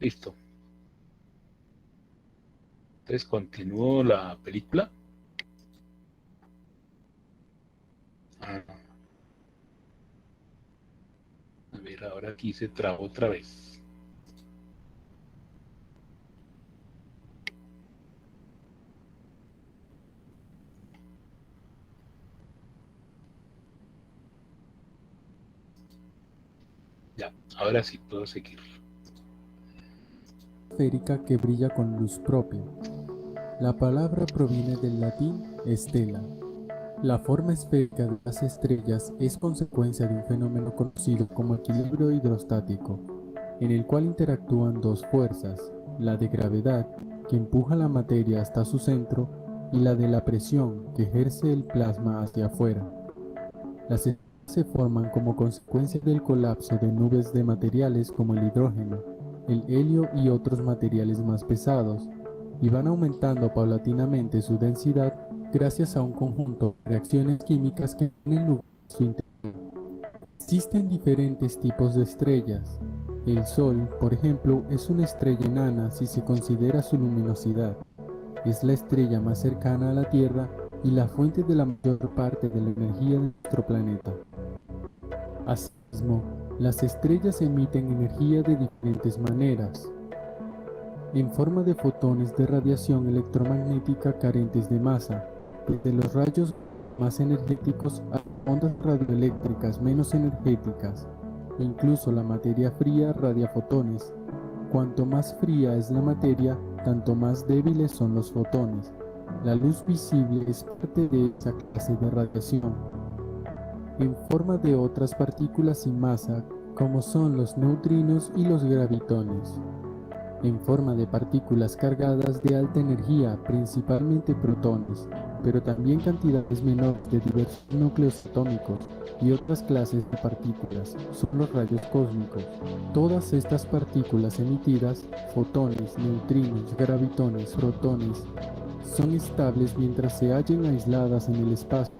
Listo. Entonces continúo la película. Ah, a ver, ahora aquí se trabó otra vez. Ya, ahora sí puedo seguir. Esférica que brilla con luz propia. La palabra proviene del latín stella. La forma esférica de las estrellas es consecuencia de un fenómeno conocido como equilibrio hidrostático, en el cual interactúan dos fuerzas, la de gravedad, que empuja la materia hasta su centro, y la de la presión, que ejerce el plasma hacia afuera. Las estrellas se forman como consecuencia del colapso de nubes de materiales como el hidrógeno, el helio y otros materiales más pesados, y van aumentando paulatinamente su densidad gracias a un conjunto de reacciones químicas que tienen lugar en su interior. Existen diferentes tipos de estrellas. El Sol, por ejemplo, es una estrella enana si se considera su luminosidad. Es la estrella más cercana a la Tierra y la fuente de la mayor parte de la energía de nuestro planeta. Asimismo, las estrellas emiten energía de diferentes maneras, en forma de fotones de radiación electromagnética carentes de masa, desde los rayos más energéticos a ondas radioeléctricas menos energéticas, e incluso la materia fría radia fotones. Cuanto más fría es la materia, tanto más débiles son los fotones. La luz visible es parte de esa clase de radiación, en forma de otras partículas sin masa, como son los neutrinos y los gravitones, en forma de partículas cargadas de alta energía, principalmente protones, pero también cantidades menores de diversos núcleos atómicos y otras clases de partículas, son los rayos cósmicos. Todas estas partículas emitidas, fotones, neutrinos, gravitones, protones, son estables mientras se hallen aisladas en el espacio.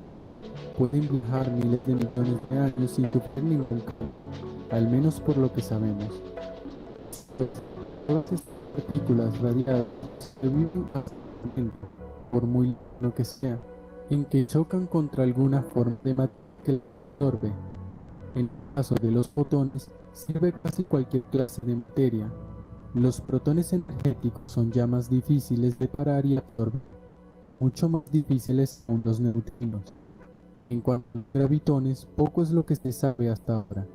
Pueden viajar miles de millones de años sin sufrir ningún cambio, al menos por lo que sabemos. Todas estas partículas radiadas sobreviven hasta el momento, por muy lejano que sea, en que chocan contra alguna forma de materia que las absorbe. En el caso de los fotones, sirve casi cualquier clase de materia. Los protones energéticos son ya más difíciles de parar y absorber, mucho más difíciles aún los neutrinos. En cuanto a los gravitones, poco es lo que se sabe hasta ahora.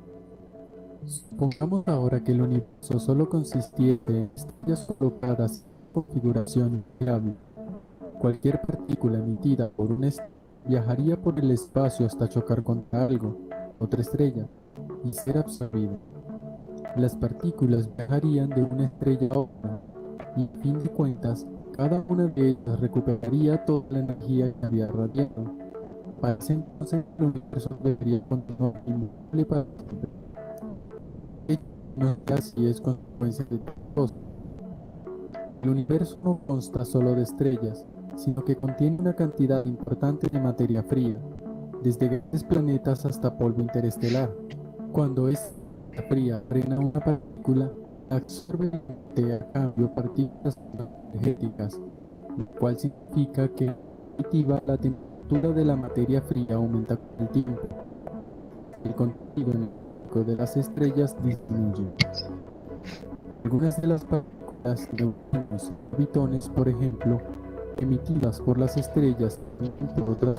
Supongamos ahora que el universo solo consistiera en estrellas colocadas en configuración invariable. Cualquier partícula emitida por una estrella viajaría por el espacio hasta chocar contra algo, otra estrella, y ser absorbida. Las partículas viajarían de una estrella a otra, y a fin de cuentas, cada una de ellas recuperaría toda la energía que había radiado. Para ese entonces el universo debería continuar inmutable para siempre. No es que así es consecuencia de tal cosa. El universo no consta solo de estrellas, sino que contiene una cantidad importante de materia fría, desde grandes planetas hasta polvo interestelar. Cuando esta fría frena una partícula, la absorbe y emite a cambio partículas energéticas, lo cual significa que en definitiva la temperatura de la materia fría aumenta con el tiempo. El contenido energético de las estrellas disminuye. Algunas de las partículas, neutrinos y gravitones, por ejemplo, emitidas por las estrellas y por otras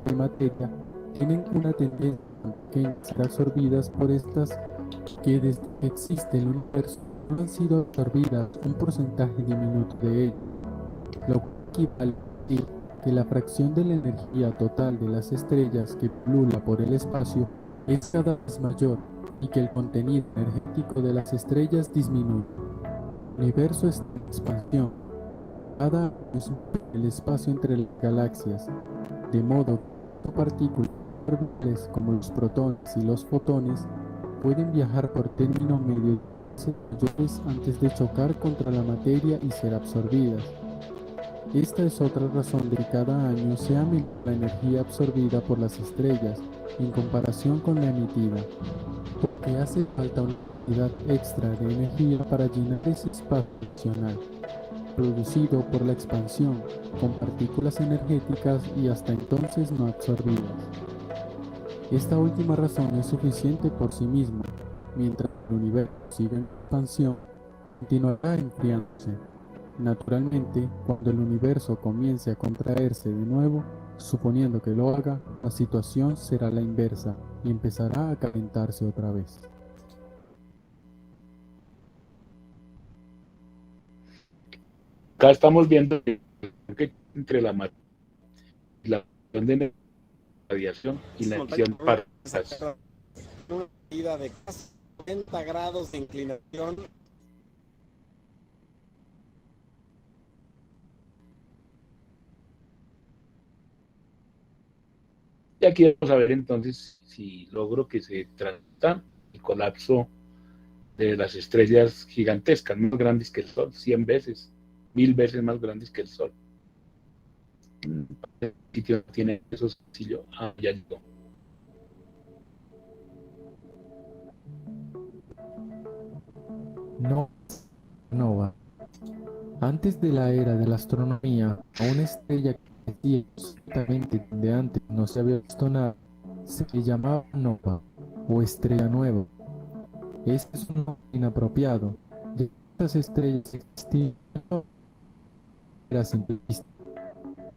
de materia, tienen una tendencia a ser absorbidas por estas, que desde que existe el universo solo han sido absorbidas un porcentaje diminuto de ello, lo cual equivale a decir que la fracción de la energía total de las estrellas que pulula por el espacio es cada vez mayor y que el contenido energético de las estrellas disminuye. El universo está en expansión. Cada año es el espacio entre las galaxias, de modo que partículas orbibles como los protones y los fotones pueden viajar por término medio de mayores antes de chocar contra la materia y ser absorbidas. Esta es otra razón de que cada año sea menor la energía absorbida por las estrellas en comparación con la emitida, porque hace falta una cantidad extra de energía para llenar ese espacio adicional, producido por la expansión, con partículas energéticas y hasta entonces no absorbidas. Esta última razón es suficiente por sí misma, mientras el universo siga en expansión, continuará enfriándose. Naturalmente, cuando el universo comience a contraerse de nuevo, suponiendo que lo haga, la situación será la inversa y empezará a calentarse otra vez. Acá estamos viendo que entre la materia y la emisión de radiación y la emisión de partículas. Una medida de casi 90 grados de inclinación. Y aquí vamos a ver entonces si logro que se trata el colapso de las estrellas gigantescas, más grandes que el Sol, 100 veces, 1000 veces más grandes que el Sol. El sitio tiene eso sencillo. Ah, ya llegó. Nova. Antes de la era de la astronomía, a una estrella que existía exactamente donde antes no se había visto nada, se le llamaba nova o estrella nueva. Este es un nombre inapropiado, ya que estas estrellas existían a simple vista.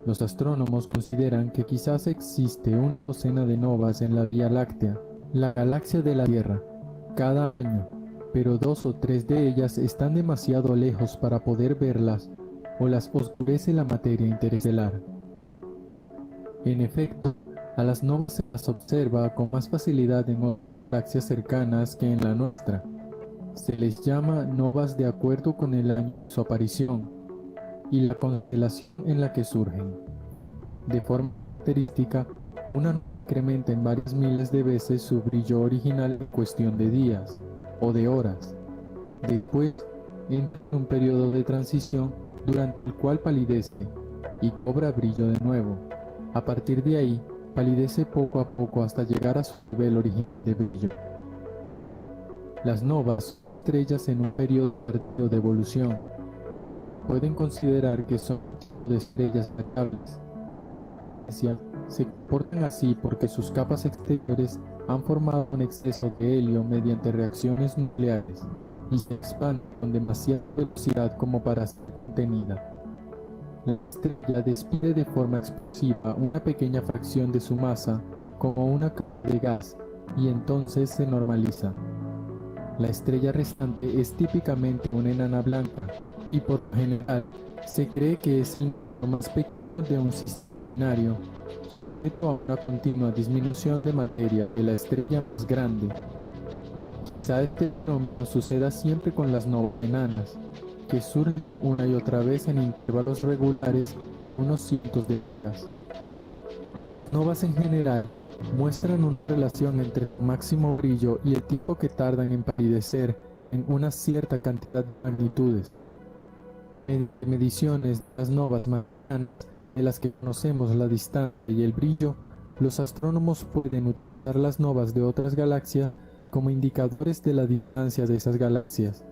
Los astrónomos consideran que quizás existe una docena de novas en la Vía Láctea, la galaxia de la Tierra, cada año, pero 2 o 3 de ellas están demasiado lejos para poder verlas o las oscurece la materia interestelar. En efecto, a las novas se las observa con más facilidad en otras galaxias cercanas que en la nuestra. Se les llama novas de acuerdo con el año de su aparición y la constelación en la que surgen. De forma característica, una nova incrementa en varias miles de veces su brillo original en cuestión de días o de horas. Después entra en un periodo de transición durante el cual palidece y cobra brillo de nuevo. A partir de ahí, palidece poco a poco hasta llegar a su nivel original de brillo. Las novas son estrellas en un periodo tardío de evolución. Pueden considerar que son de estrellas habitables. Se comportan así porque sus capas exteriores han formado un exceso de helio mediante reacciones nucleares y se expanden con demasiada velocidad como para ser contenida. La estrella despide de forma explosiva una pequeña fracción de su masa como una capa de gas y entonces se normaliza. La estrella restante es típicamente una enana blanca y por lo general se cree que es el más pequeño de un sistema binario, sujeto a una continua disminución de materia de la estrella más grande. Quizá este fenómeno suceda siempre con las novas enanas, que surgen una y otra vez en intervalos regulares unos cientos de días. Las novas en general muestran una relación entre su máximo brillo y el tiempo que tardan en palidecer en una cierta cantidad de magnitudes. Mediante mediciones de las novas más grandes, de las que conocemos la distancia y el brillo, los astrónomos pueden utilizar las novas de otras galaxias como indicadores de la distancia de esas galaxias.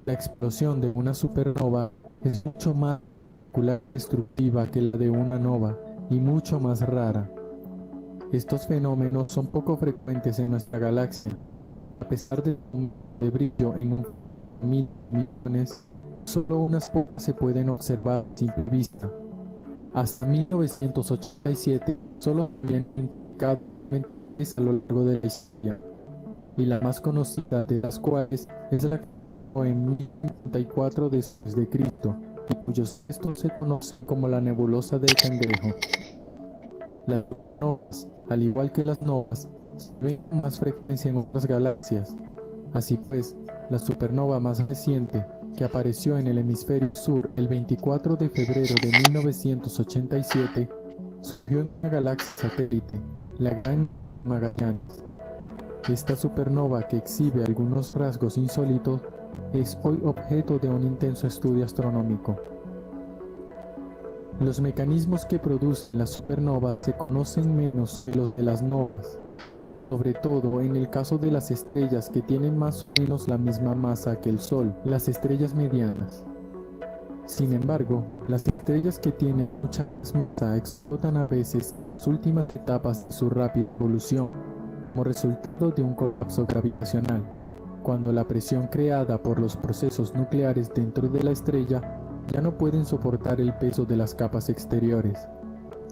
La explosión de una supernova es mucho más destructiva que la de una nova y mucho más rara. Estos fenómenos son poco frecuentes en nuestra galaxia. A pesar de brillo en un mil millones, solo unas pocas se pueden observar a simple vista. Hasta 1987 solo habían indicado a lo largo de la historia, y la más conocida de las cuales es la que en 1054 después de Cristo, y cuyos restos se conocen como la nebulosa del Cangrejo. Las supernovas, al igual que las novas, se ven con más frecuencia en otras galaxias. Así pues, la supernova más reciente, que apareció en el hemisferio sur el 24 de febrero de 1987, surgió en una galaxia satélite, la Gran Magallanes. Esta supernova, que exhibe algunos rasgos insólitos, es hoy objeto de un intenso estudio astronómico. Los mecanismos que producen las supernovas se conocen menos que los de las novas. sobre todo en el caso de las estrellas que tienen más o menos la misma masa que el Sol, las estrellas medianas. Sin embargo, las estrellas que tienen mucha masa explotan a veces en las últimas etapas de su rápida evolución, como resultado de un colapso gravitacional, cuando la presión creada por los procesos nucleares dentro de la estrella ya no pueden soportar el peso de las capas exteriores.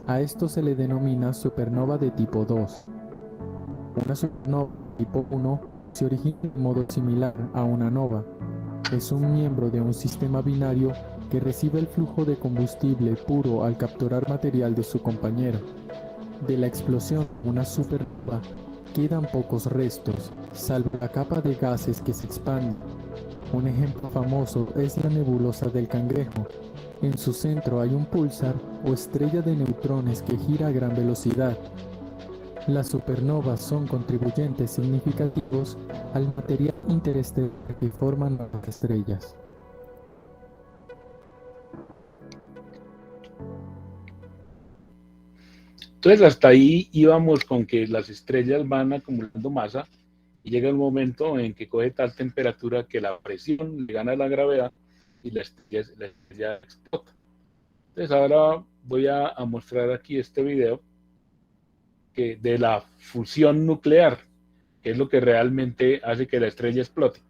A esto se le denomina supernova de tipo 2. Una supernova tipo 1 se origina de modo similar a una nova. Es un miembro de un sistema binario que recibe el flujo de combustible puro al capturar material de su compañero. De la explosión de una supernova quedan pocos restos, salvo la capa de gases que se expande. Un ejemplo famoso es la nebulosa del Cangrejo. En su centro hay un púlsar o estrella de neutrones que gira a gran velocidad. Las supernovas son contribuyentes significativos al material interestelar que forman las estrellas. Entonces hasta ahí íbamos con que las estrellas van acumulando masa y llega el momento en que coge tal temperatura que la presión le gana a la gravedad y la estrella explota. Entonces ahora voy a mostrar aquí este video de la fusión nuclear, que es lo que realmente hace que la estrella explote.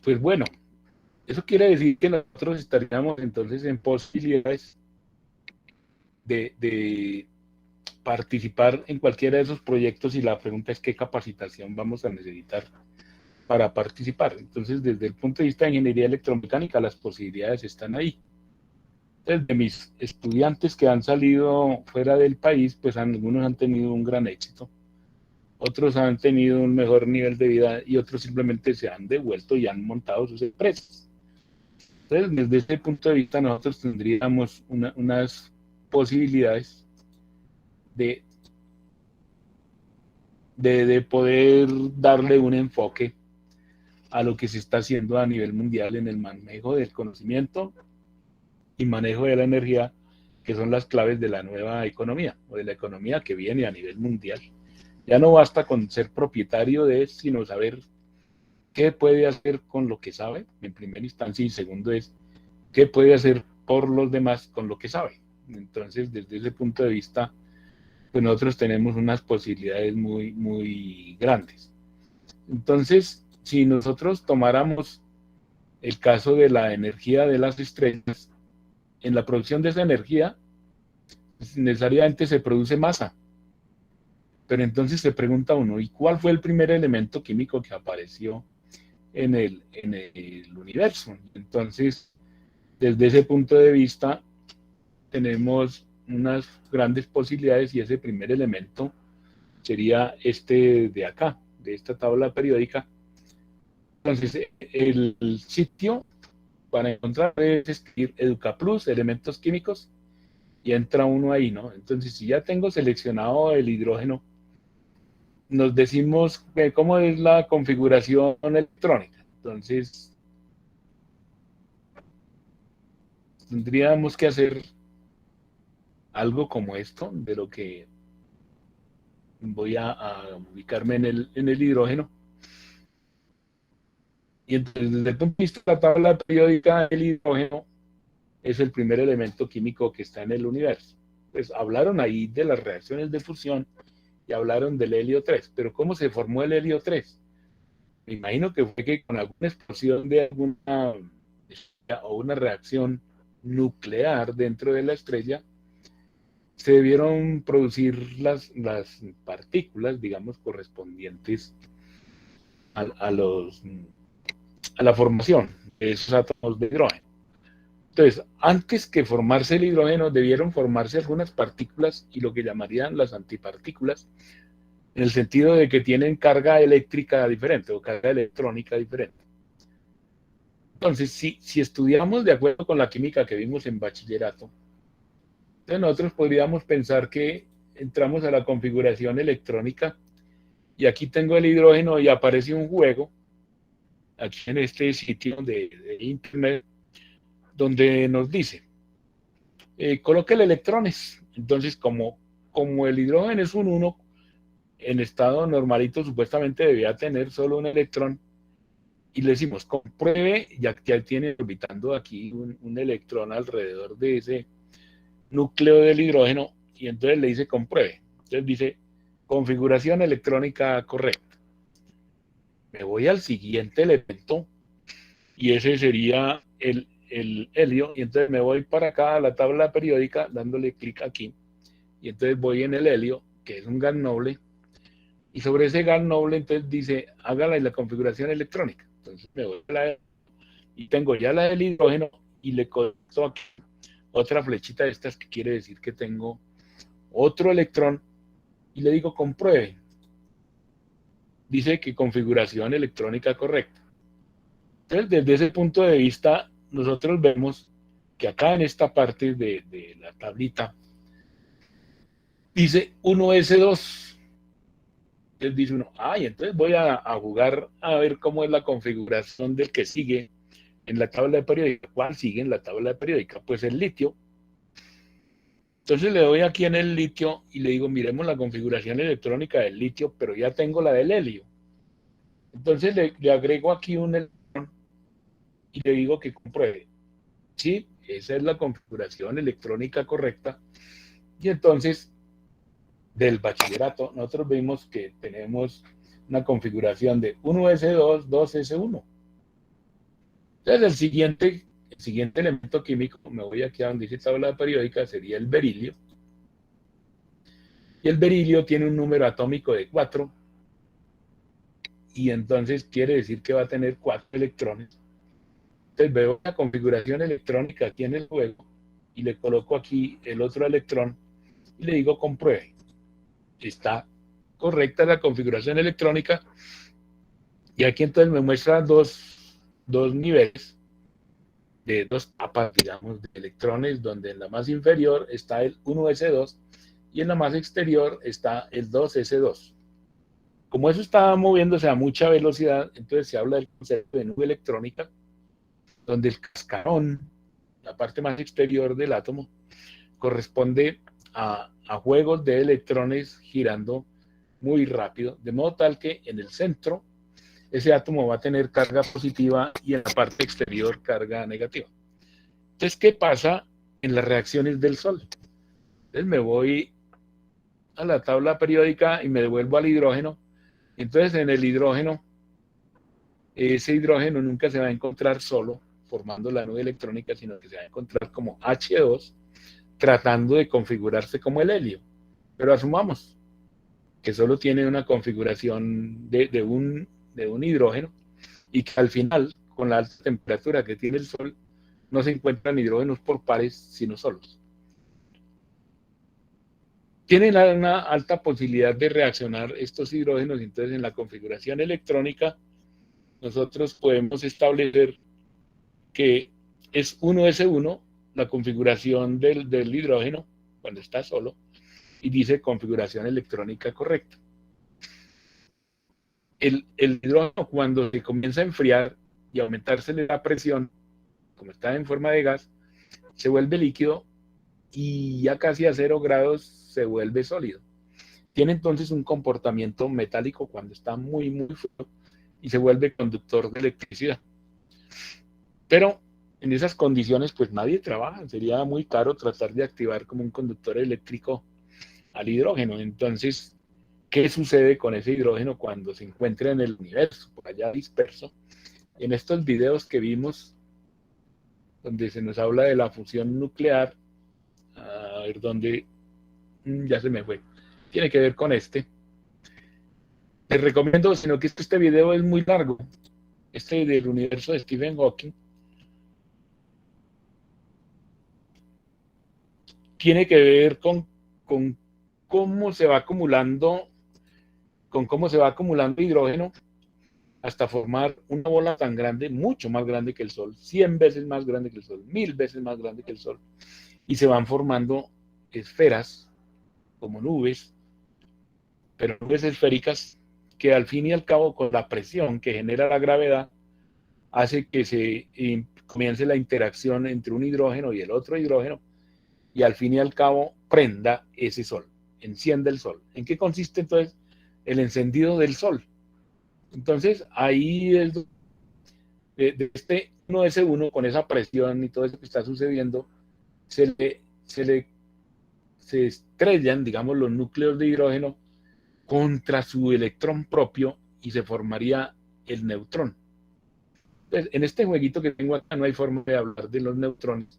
Pues bueno, eso quiere decir que nosotros estaríamos entonces en posibilidades de participar en cualquiera de esos proyectos y la pregunta es qué capacitación vamos a necesitar para participar. Entonces, desde el punto de vista de ingeniería electromecánica, las posibilidades están ahí. Entonces, de mis estudiantes que han salido fuera del país, pues algunos han tenido un gran éxito, otros han tenido un mejor nivel de vida y otros simplemente se han devuelto y han montado sus empresas. Entonces, desde ese punto de vista, nosotros tendríamos unas posibilidades de, de poder darle un enfoque a lo que se está haciendo a nivel mundial en el manejo del conocimiento y manejo de la energía, que son las claves de la nueva economía o de la economía que viene a nivel mundial. Ya no basta con ser propietario de eso, sino saber qué puede hacer con lo que sabe, en primera instancia, y segundo es qué puede hacer por los demás con lo que sabe. Entonces, desde ese punto de vista, pues nosotros tenemos unas posibilidades muy, muy grandes. Entonces, si nosotros tomáramos el caso de la energía de las estrellas, en la producción de esa energía necesariamente se produce masa. Pero entonces se pregunta uno, ¿y cuál fue el primer elemento químico que apareció en el universo? Entonces, desde ese punto de vista, tenemos unas grandes posibilidades y ese primer elemento sería este de acá, de esta tabla periódica. Entonces, el sitio para encontrar es escribir EducaPlus, elementos químicos, y entra uno ahí, ¿no? Entonces, si ya tengo seleccionado el hidrógeno, nos decimos cómo es la configuración electrónica. Entonces, tendríamos que hacer algo como esto, de lo que voy a ubicarme en el hidrógeno. Y entonces, desde el punto de vista de la tabla periódica, el hidrógeno es el primer elemento químico que está en el universo. Pues hablaron ahí de las reacciones de fusión y hablaron del helio 3, pero ¿cómo se formó el helio 3? Me imagino que fue que con alguna explosión de alguna o una reacción nuclear dentro de la estrella se debieron producir las partículas, digamos, correspondientes a, los, a la formación de esos átomos de hidrógeno. Entonces, antes que formarse el hidrógeno, debieron formarse algunas partículas y lo que llamarían las antipartículas, en el sentido de que tienen carga eléctrica diferente o carga electrónica diferente. Entonces, si estudiamos de acuerdo con la química que vimos en bachillerato, entonces nosotros podríamos pensar que entramos a la configuración electrónica y aquí tengo el hidrógeno y aparece un juego, aquí en este sitio de internet, donde nos dice, colóquele electrones. Entonces, como el hidrógeno es un 1, en estado normalito supuestamente debía tener solo un electrón, y le decimos, compruebe, ya tiene orbitando aquí un electrón alrededor de ese núcleo del hidrógeno, y entonces le dice, compruebe. Entonces dice, configuración electrónica correcta. Me voy al siguiente elemento, y ese sería el helio, y entonces me voy para acá a la tabla periódica, dándole clic aquí, y entonces voy en el helio, que es un gas noble, y sobre ese gas noble entonces dice, hágala en la configuración electrónica. Entonces me voy a la, y tengo ya la del hidrógeno, y le conecto aquí otra flechita de estas que quiere decir que tengo otro electrón, y le digo compruebe. Dice que configuración electrónica correcta. Entonces, desde ese punto de vista, nosotros vemos que acá en esta parte de la tablita dice 1S2. Entonces dice uno, y entonces voy a jugar a ver cómo es la configuración del que sigue en la tabla periódica. ¿Cuál sigue en la tabla periódica? Pues el litio. Entonces le doy aquí en el litio y le digo, miremos la configuración electrónica del litio, pero ya tengo la del helio. Entonces le agrego aquí un electrón y le digo que compruebe. Sí, esa es la configuración electrónica correcta. Y entonces, del bachillerato, nosotros vimos que tenemos una configuración de 1S2, 2S1. Entonces el siguiente elemento químico, me voy aquí a donde dice tabla periódica, sería el berilio. Y el berilio tiene un número atómico de 4, y entonces quiere decir que va a tener 4 electrones. Entonces veo la configuración electrónica aquí en el juego y le coloco aquí el otro electrón y le digo compruebe. Está correcta la configuración electrónica, y aquí entonces me muestra dos niveles de dos capas, digamos, de electrones, donde en la más inferior está el 1s2 y en la más exterior está el 2s2. Como eso está moviéndose a mucha velocidad, entonces se habla del concepto de nube electrónica, donde el cascarón, la parte más exterior del átomo, corresponde a juegos de electrones girando muy rápido, de modo tal que en el centro ese átomo va a tener carga positiva y en la parte exterior carga negativa. Entonces, ¿qué pasa en las reacciones del Sol? Entonces me voy a la tabla periódica y me devuelvo al hidrógeno. Entonces en el hidrógeno, ese hidrógeno nunca se va a encontrar solo formando la nube electrónica, sino que se va a encontrar como H2 tratando de configurarse como el helio. Pero asumamos que solo tiene una configuración de un hidrógeno, y que al final, con la alta temperatura que tiene el Sol, no se encuentran hidrógenos por pares, sino solos. Tienen una alta posibilidad de reaccionar estos hidrógenos, entonces en la configuración electrónica nosotros podemos establecer que es 1s1 la configuración del hidrógeno cuando está solo, y dice configuración electrónica correcta. El hidrógeno, cuando se comienza a enfriar y aumentarse la presión, como está en forma de gas, se vuelve líquido y ya casi a 0 grados se vuelve sólido. Tiene entonces un comportamiento metálico cuando está muy, muy frío y se vuelve conductor de electricidad. Pero en esas condiciones pues nadie trabaja, sería muy caro tratar de activar como un conductor eléctrico al hidrógeno. Entonces, ¿qué sucede con ese hidrógeno cuando se encuentra en el universo, por allá disperso? En estos videos que vimos, donde se nos habla de la fusión nuclear, a ver dónde, ya se me fue, tiene que ver con este. Les recomiendo, sino que este video es muy largo, este del universo de Stephen Hawking, tiene que ver con cómo se va acumulando, con cómo se va acumulando hidrógeno hasta formar una bola tan grande, mucho más grande que el Sol, 100 veces más grande que el Sol, 1000 veces más grande que el Sol, y se van formando esferas como nubes, pero nubes esféricas que al fin y al cabo, con la presión que genera la gravedad, hace que se comience la interacción entre un hidrógeno y el otro hidrógeno, y al fin y al cabo prenda ese Sol, encienda el Sol. ¿En qué consiste entonces el encendido del Sol? Entonces ahí es de este 1s1, con esa presión y todo eso que está sucediendo, se estrellan, digamos, los núcleos de hidrógeno contra su electrón propio y se formaría el neutrón. Entonces, en este jueguito que tengo acá no hay forma de hablar de los neutrones,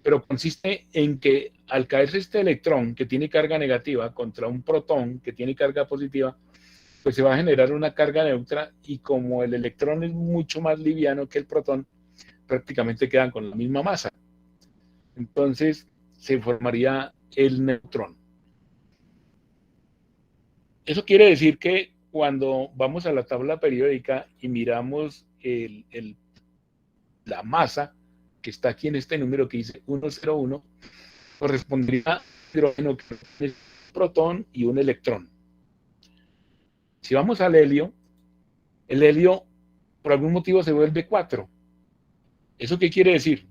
pero consiste en que al caerse este electrón que tiene carga negativa contra un protón que tiene carga positiva, pues se va a generar una carga neutra, y como el electrón es mucho más liviano que el protón, prácticamente quedan con la misma masa. Entonces se formaría el neutrón. Eso quiere decir que cuando vamos a la tabla periódica y miramos la masa que está aquí en este número que dice 101, correspondería a hidrógeno, que es un protón y un electrón. Si vamos al helio, el helio por algún motivo se vuelve 4. ¿Eso qué quiere decir?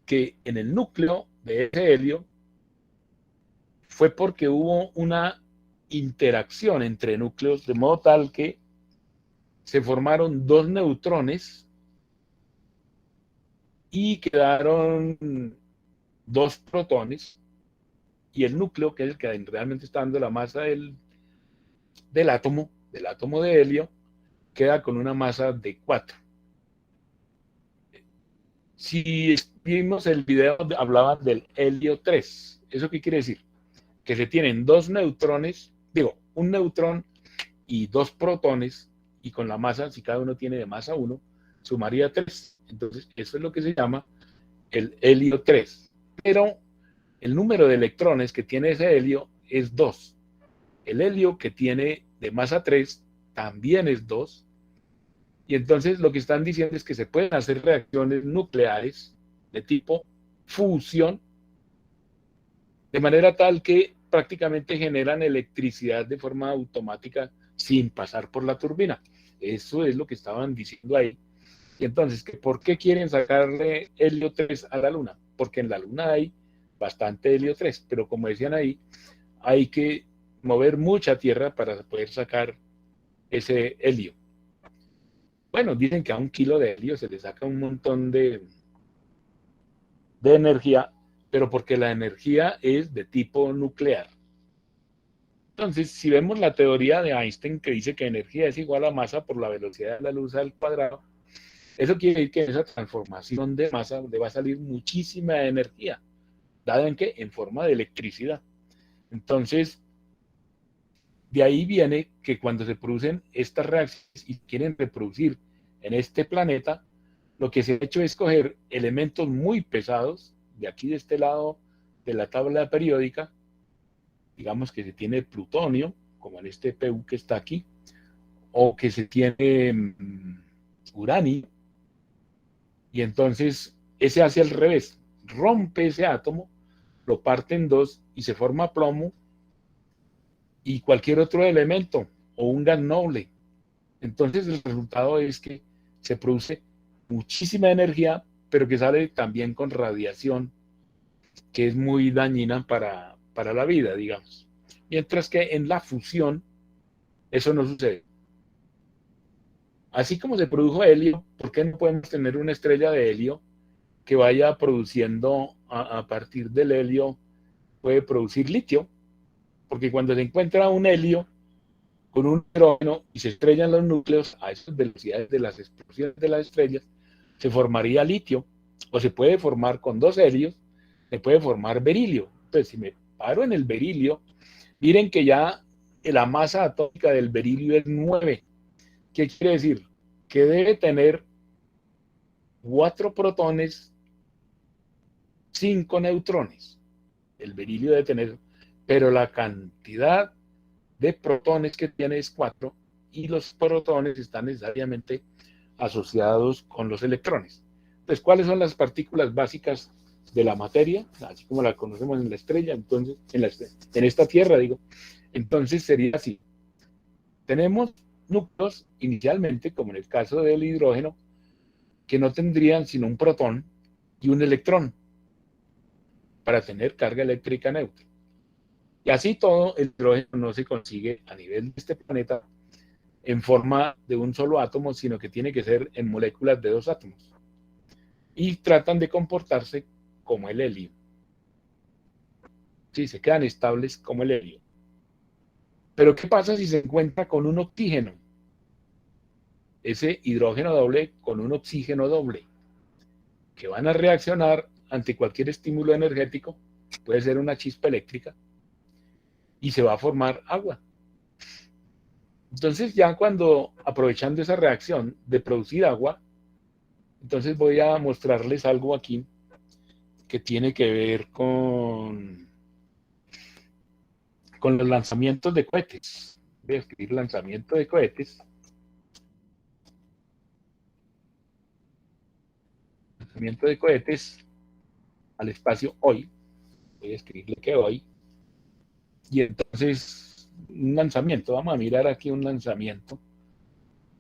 Que en el núcleo de ese helio fue porque hubo una interacción entre núcleos, de modo tal que se formaron 2 neutrones y quedaron 2 protones, y el núcleo, que es el que realmente está dando la masa del átomo de helio, queda con una masa de 4. Si vimos el video, hablaban del helio 3. ¿Eso qué quiere decir? Que se tienen dos neutrones, digo, un neutrón y dos protones, y con la masa, si cada uno tiene de masa 1, sumaría 3. Entonces, eso es lo que se llama el helio 3. Pero el número de electrones que tiene ese helio es 2. El helio que tiene de masa 3 también es 2. Y entonces lo que están diciendo es que se pueden hacer reacciones nucleares de tipo fusión, de manera tal que prácticamente generan electricidad de forma automática sin pasar por la turbina. Eso es lo que estaban diciendo ahí. Y entonces, ¿por qué quieren sacarle helio 3 a la Luna? Porque en la Luna hay bastante helio 3, pero como decían ahí, hay que mover mucha tierra para poder sacar ese helio. Bueno, dicen que a 1 kilo de helio se le saca un montón de energía, pero porque la energía es de tipo nuclear. Entonces, si vemos la teoría de Einstein que dice que energía es igual a masa por la velocidad de la luz al cuadrado, eso quiere decir que en esa transformación de masa le va a salir muchísima energía, dada en que en forma de electricidad. Entonces, de ahí viene que cuando se producen estas reacciones y quieren reproducir en este planeta, lo que se ha hecho es coger elementos muy pesados, de aquí de este lado de la tabla periódica, digamos que se tiene plutonio, como en este PU que está aquí, o que se tiene uranio, y entonces ese hace al revés, rompe ese átomo, lo parte en dos y se forma plomo y cualquier otro elemento o un gas noble. Entonces el resultado es que se produce muchísima energía, pero que sale también con radiación, que es muy dañina para la vida, digamos. Mientras que en la fusión eso no sucede. Así como se produjo helio, ¿por qué no podemos tener una estrella de helio que vaya produciendo a partir del helio, puede producir litio? Porque cuando se encuentra un helio con un hidrógeno y se estrellan los núcleos a esas velocidades de las explosiones de las estrellas, se formaría litio, o se puede formar con dos helios, se puede formar berilio. Entonces, si me paro en el berilio, miren que ya la masa atómica del berilio es 9. ¿Qué quiere decir? Que debe tener 4 protones, 5 neutrones. El berilio debe tener, pero la cantidad de protones que tiene es 4 y los protones están necesariamente asociados con los electrones. Entonces, ¿cuáles son las partículas básicas de la materia? Así como la conocemos en la estrella, entonces, en esta Tierra, digo. Entonces sería así. Tenemos núcleos inicialmente, como en el caso del hidrógeno, que no tendrían sino un protón y un electrón para tener carga eléctrica neutra. Y así todo, el hidrógeno no se consigue a nivel de este planeta en forma de un solo átomo, sino que tiene que ser en moléculas de 2 átomos. Y tratan de comportarse como el helio. Sí, se quedan estables como el helio. Pero ¿qué pasa si se encuentra con un oxígeno? Ese hidrógeno doble con un oxígeno doble, que van a reaccionar ante cualquier estímulo energético, puede ser una chispa eléctrica, y se va a formar agua. Entonces ya cuando, aprovechando esa reacción de producir agua, entonces voy a mostrarles algo aquí que tiene que ver con los lanzamientos de cohetes. Voy a escribir lanzamiento de cohetes. Lanzamiento de cohetes al espacio hoy. Voy a escribirle que hoy. Y entonces, un lanzamiento. Vamos a mirar aquí un lanzamiento.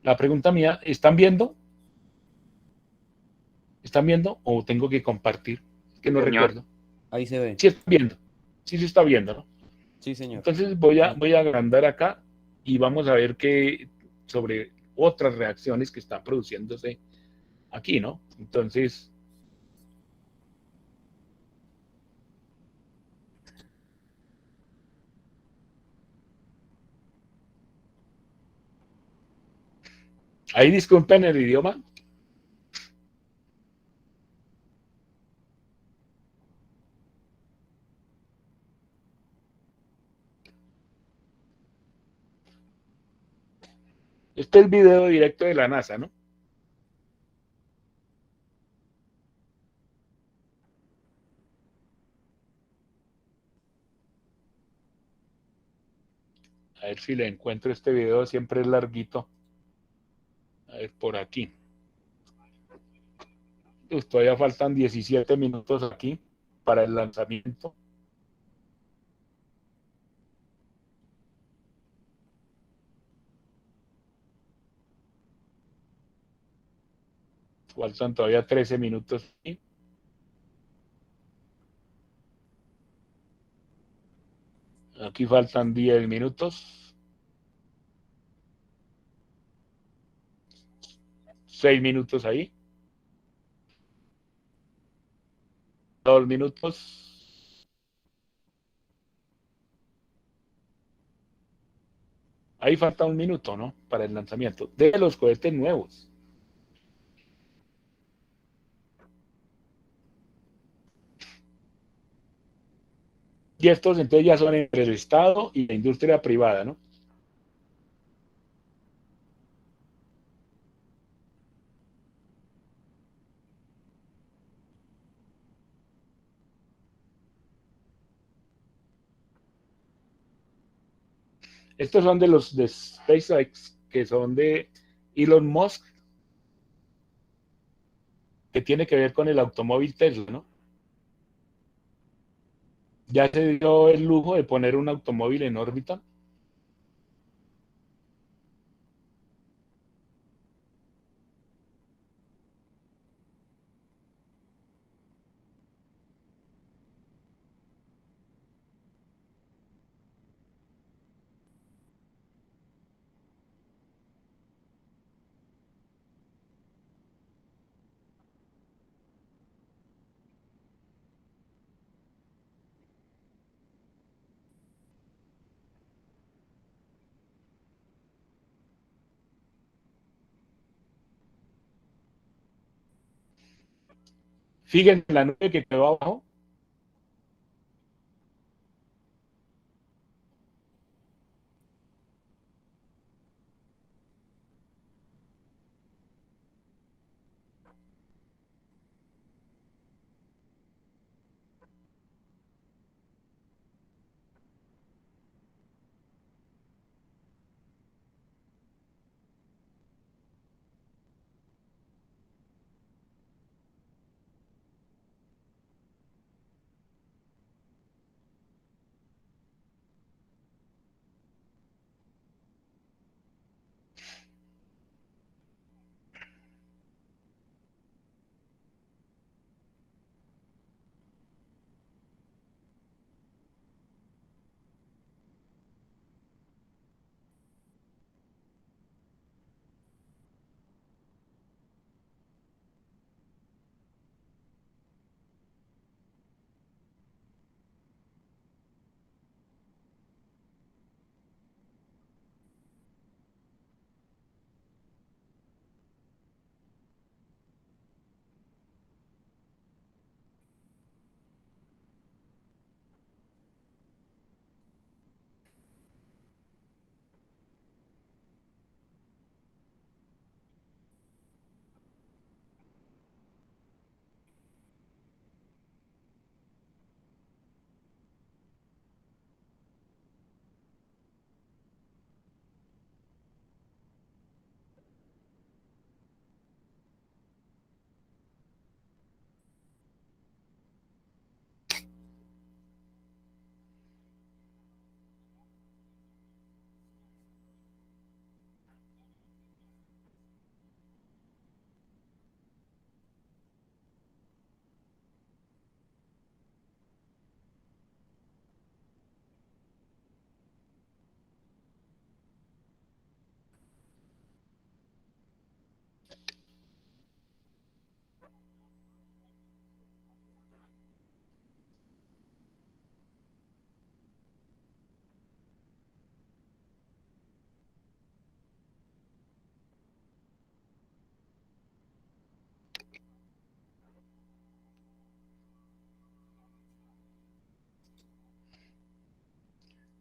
La pregunta mía, ¿están viendo? ¿Están viendo o tengo que compartir? Es que no Señor. recuerdo. Ahí se ve. Sí está viendo. Sí se está viendo, ¿no? Sí, señor. Entonces voy a agrandar acá y vamos a ver qué sobre otras reacciones que están produciéndose aquí, ¿no? Entonces, ahí disculpen el idioma. Este es el video directo de la NASA, ¿no? A ver si le encuentro este video, siempre es larguito. A ver, por aquí. Todavía faltan 17 minutos aquí para el lanzamiento. Faltan todavía 13 minutos aquí. Aquí faltan 10 minutos. 6 minutos ahí. 2 minutos. Ahí falta 1 minuto, ¿no? Para el lanzamiento de los cohetes nuevos. Y estos entonces ya son entre el Estado y la industria privada, ¿no? Estos son de los de SpaceX, que son de Elon Musk, que tiene que ver con el automóvil Tesla, ¿no? Ya se dio el lujo de poner un automóvil en órbita. Fíjense la nube que quedó abajo.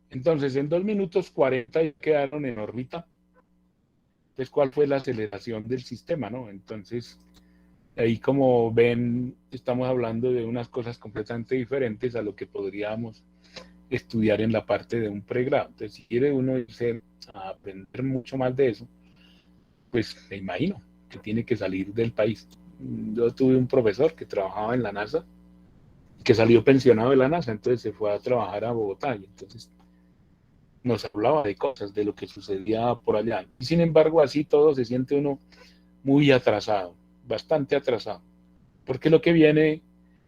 Entonces, en 2 minutos 40 quedaron en órbita. Entonces, ¿cuál fue la aceleración del sistema, no? Entonces, ahí como ven, estamos hablando de unas cosas completamente diferentes a lo que podríamos estudiar en la parte de un pregrado. Entonces, si quiere uno irse a aprender mucho más de eso, pues me imagino que tiene que salir del país. Yo tuve un profesor que trabajaba en la NASA, que salió pensionado de la NASA, entonces se fue a trabajar a Bogotá y entonces nos hablaba de cosas, de lo que sucedía por allá. Y sin embargo, así todo se siente uno muy atrasado, bastante atrasado, porque lo que viene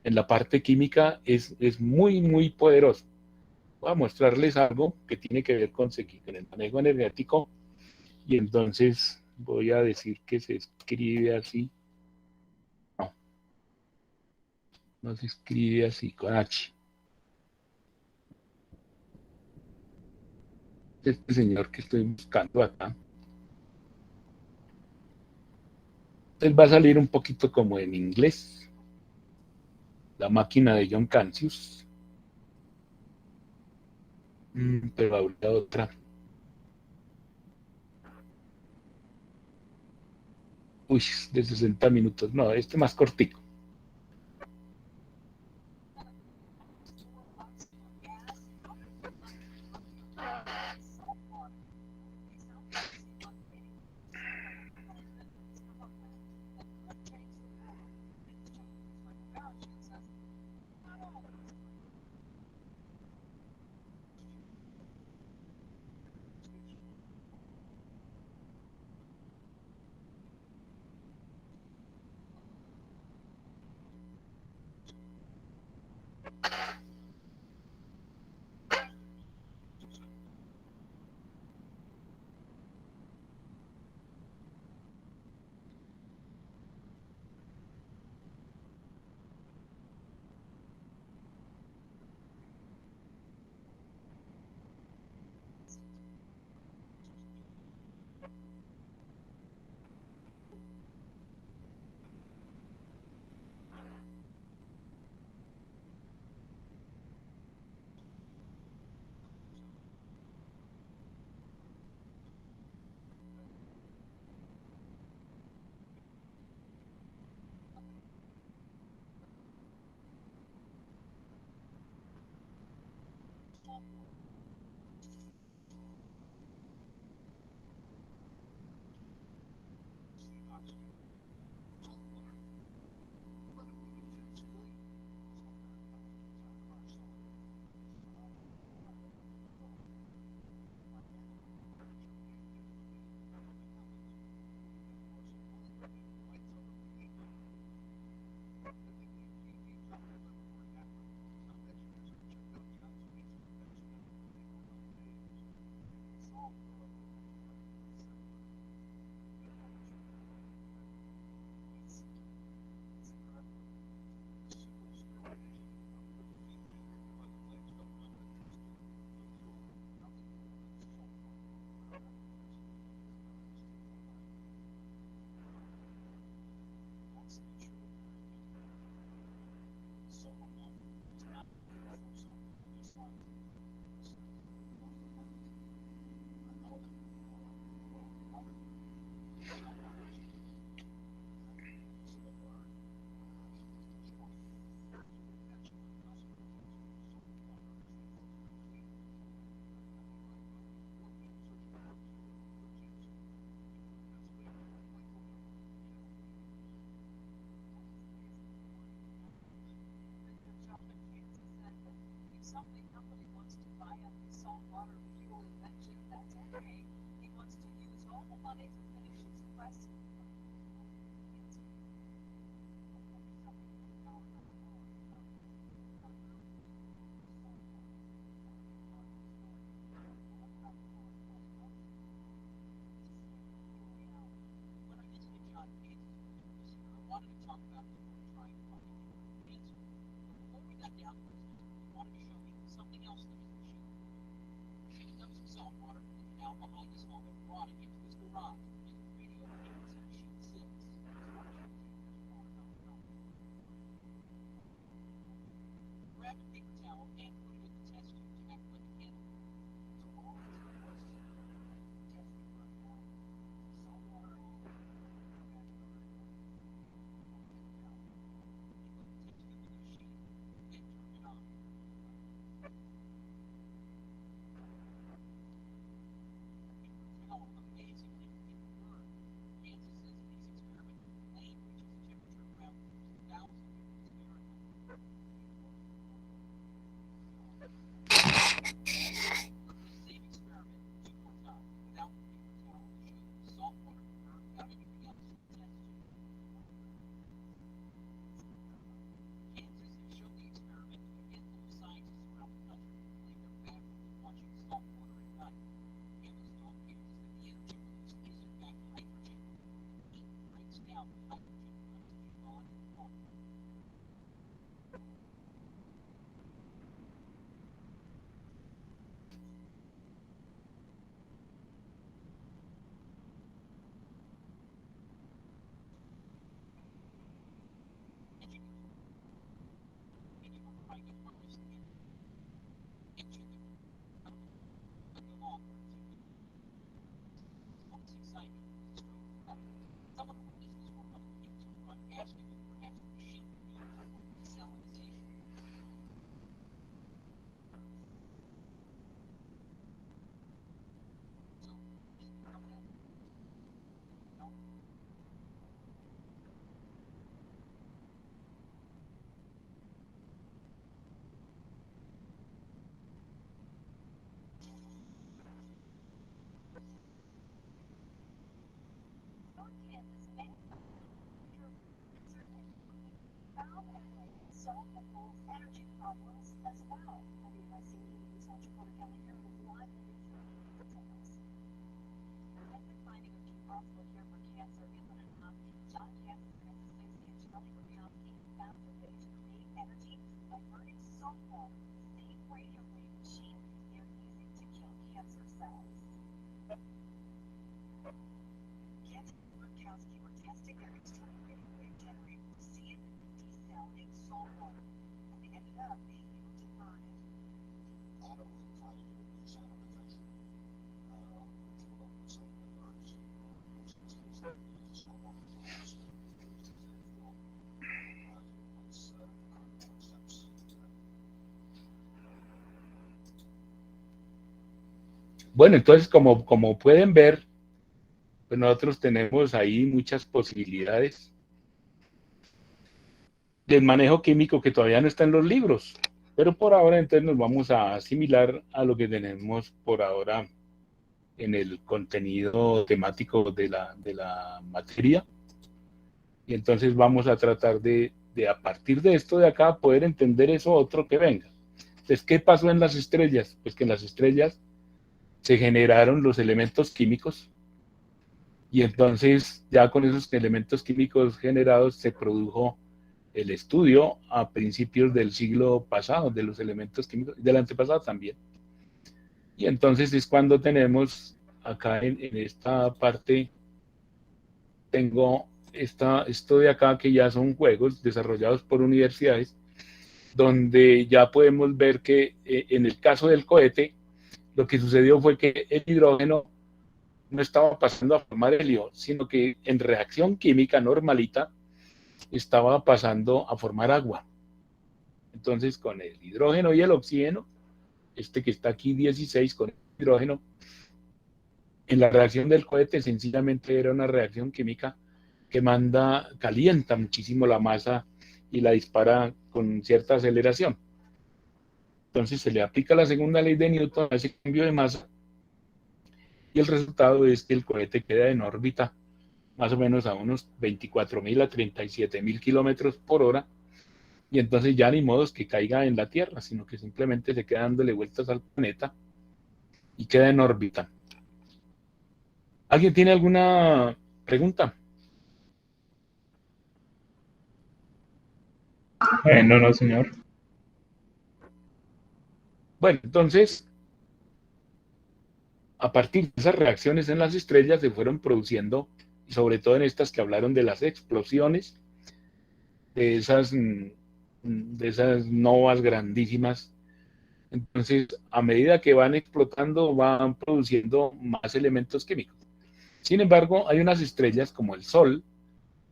en la parte química es muy, muy poderoso. Voy a mostrarles algo que tiene que ver con el manejo energético y entonces voy a decir que se escribe así. No, no se escribe así, con H. Este señor que estoy buscando acá. Entonces va a salir un poquito como en inglés. La máquina de John Cancius. Pero habría otra. Uy, de 60 minutos. No, este más cortico. Bueno, entonces como pueden ver, pues nosotros tenemos ahí muchas posibilidades del manejo químico que todavía no está en los libros, pero por ahora entonces nos vamos a asimilar a lo que tenemos por ahora en el contenido temático de la materia, y entonces vamos a tratar de a partir de esto de acá poder entender eso otro que venga. Entonces, ¿qué pasó en las estrellas? Pues que en las estrellas se generaron los elementos químicos, y entonces ya con esos elementos químicos generados se produjo el estudio a principios del siglo pasado de los elementos químicos, del antepasado también. Y entonces es cuando tenemos acá en esta parte, tengo esto de acá que ya son juegos desarrollados por universidades, donde ya podemos ver que en el caso del cohete, lo que sucedió fue que el hidrógeno no estaba pasando a formar helio, sino que en reacción química normalita estaba pasando a formar agua. Entonces, con el hidrógeno y el oxígeno, este que está aquí 16 con el hidrógeno, en la reacción del cohete sencillamente era una reacción química que calienta muchísimo la masa y la dispara con cierta aceleración. Entonces se le aplica la segunda ley de Newton a ese cambio de masa, y el resultado es que el cohete queda en órbita más o menos a unos 24.000 a 37.000 kilómetros por hora, y entonces ya ni modo que caiga en la Tierra, sino que simplemente se queda dándole vueltas al planeta y queda en órbita. ¿Alguien tiene alguna pregunta? No, señor. Bueno, entonces, a partir de esas reacciones en las estrellas se fueron produciendo, sobre todo en estas que hablaron de las explosiones, de esas novas grandísimas. Entonces, a medida que van explotando, van produciendo más elementos químicos. Sin embargo, hay unas estrellas como el Sol,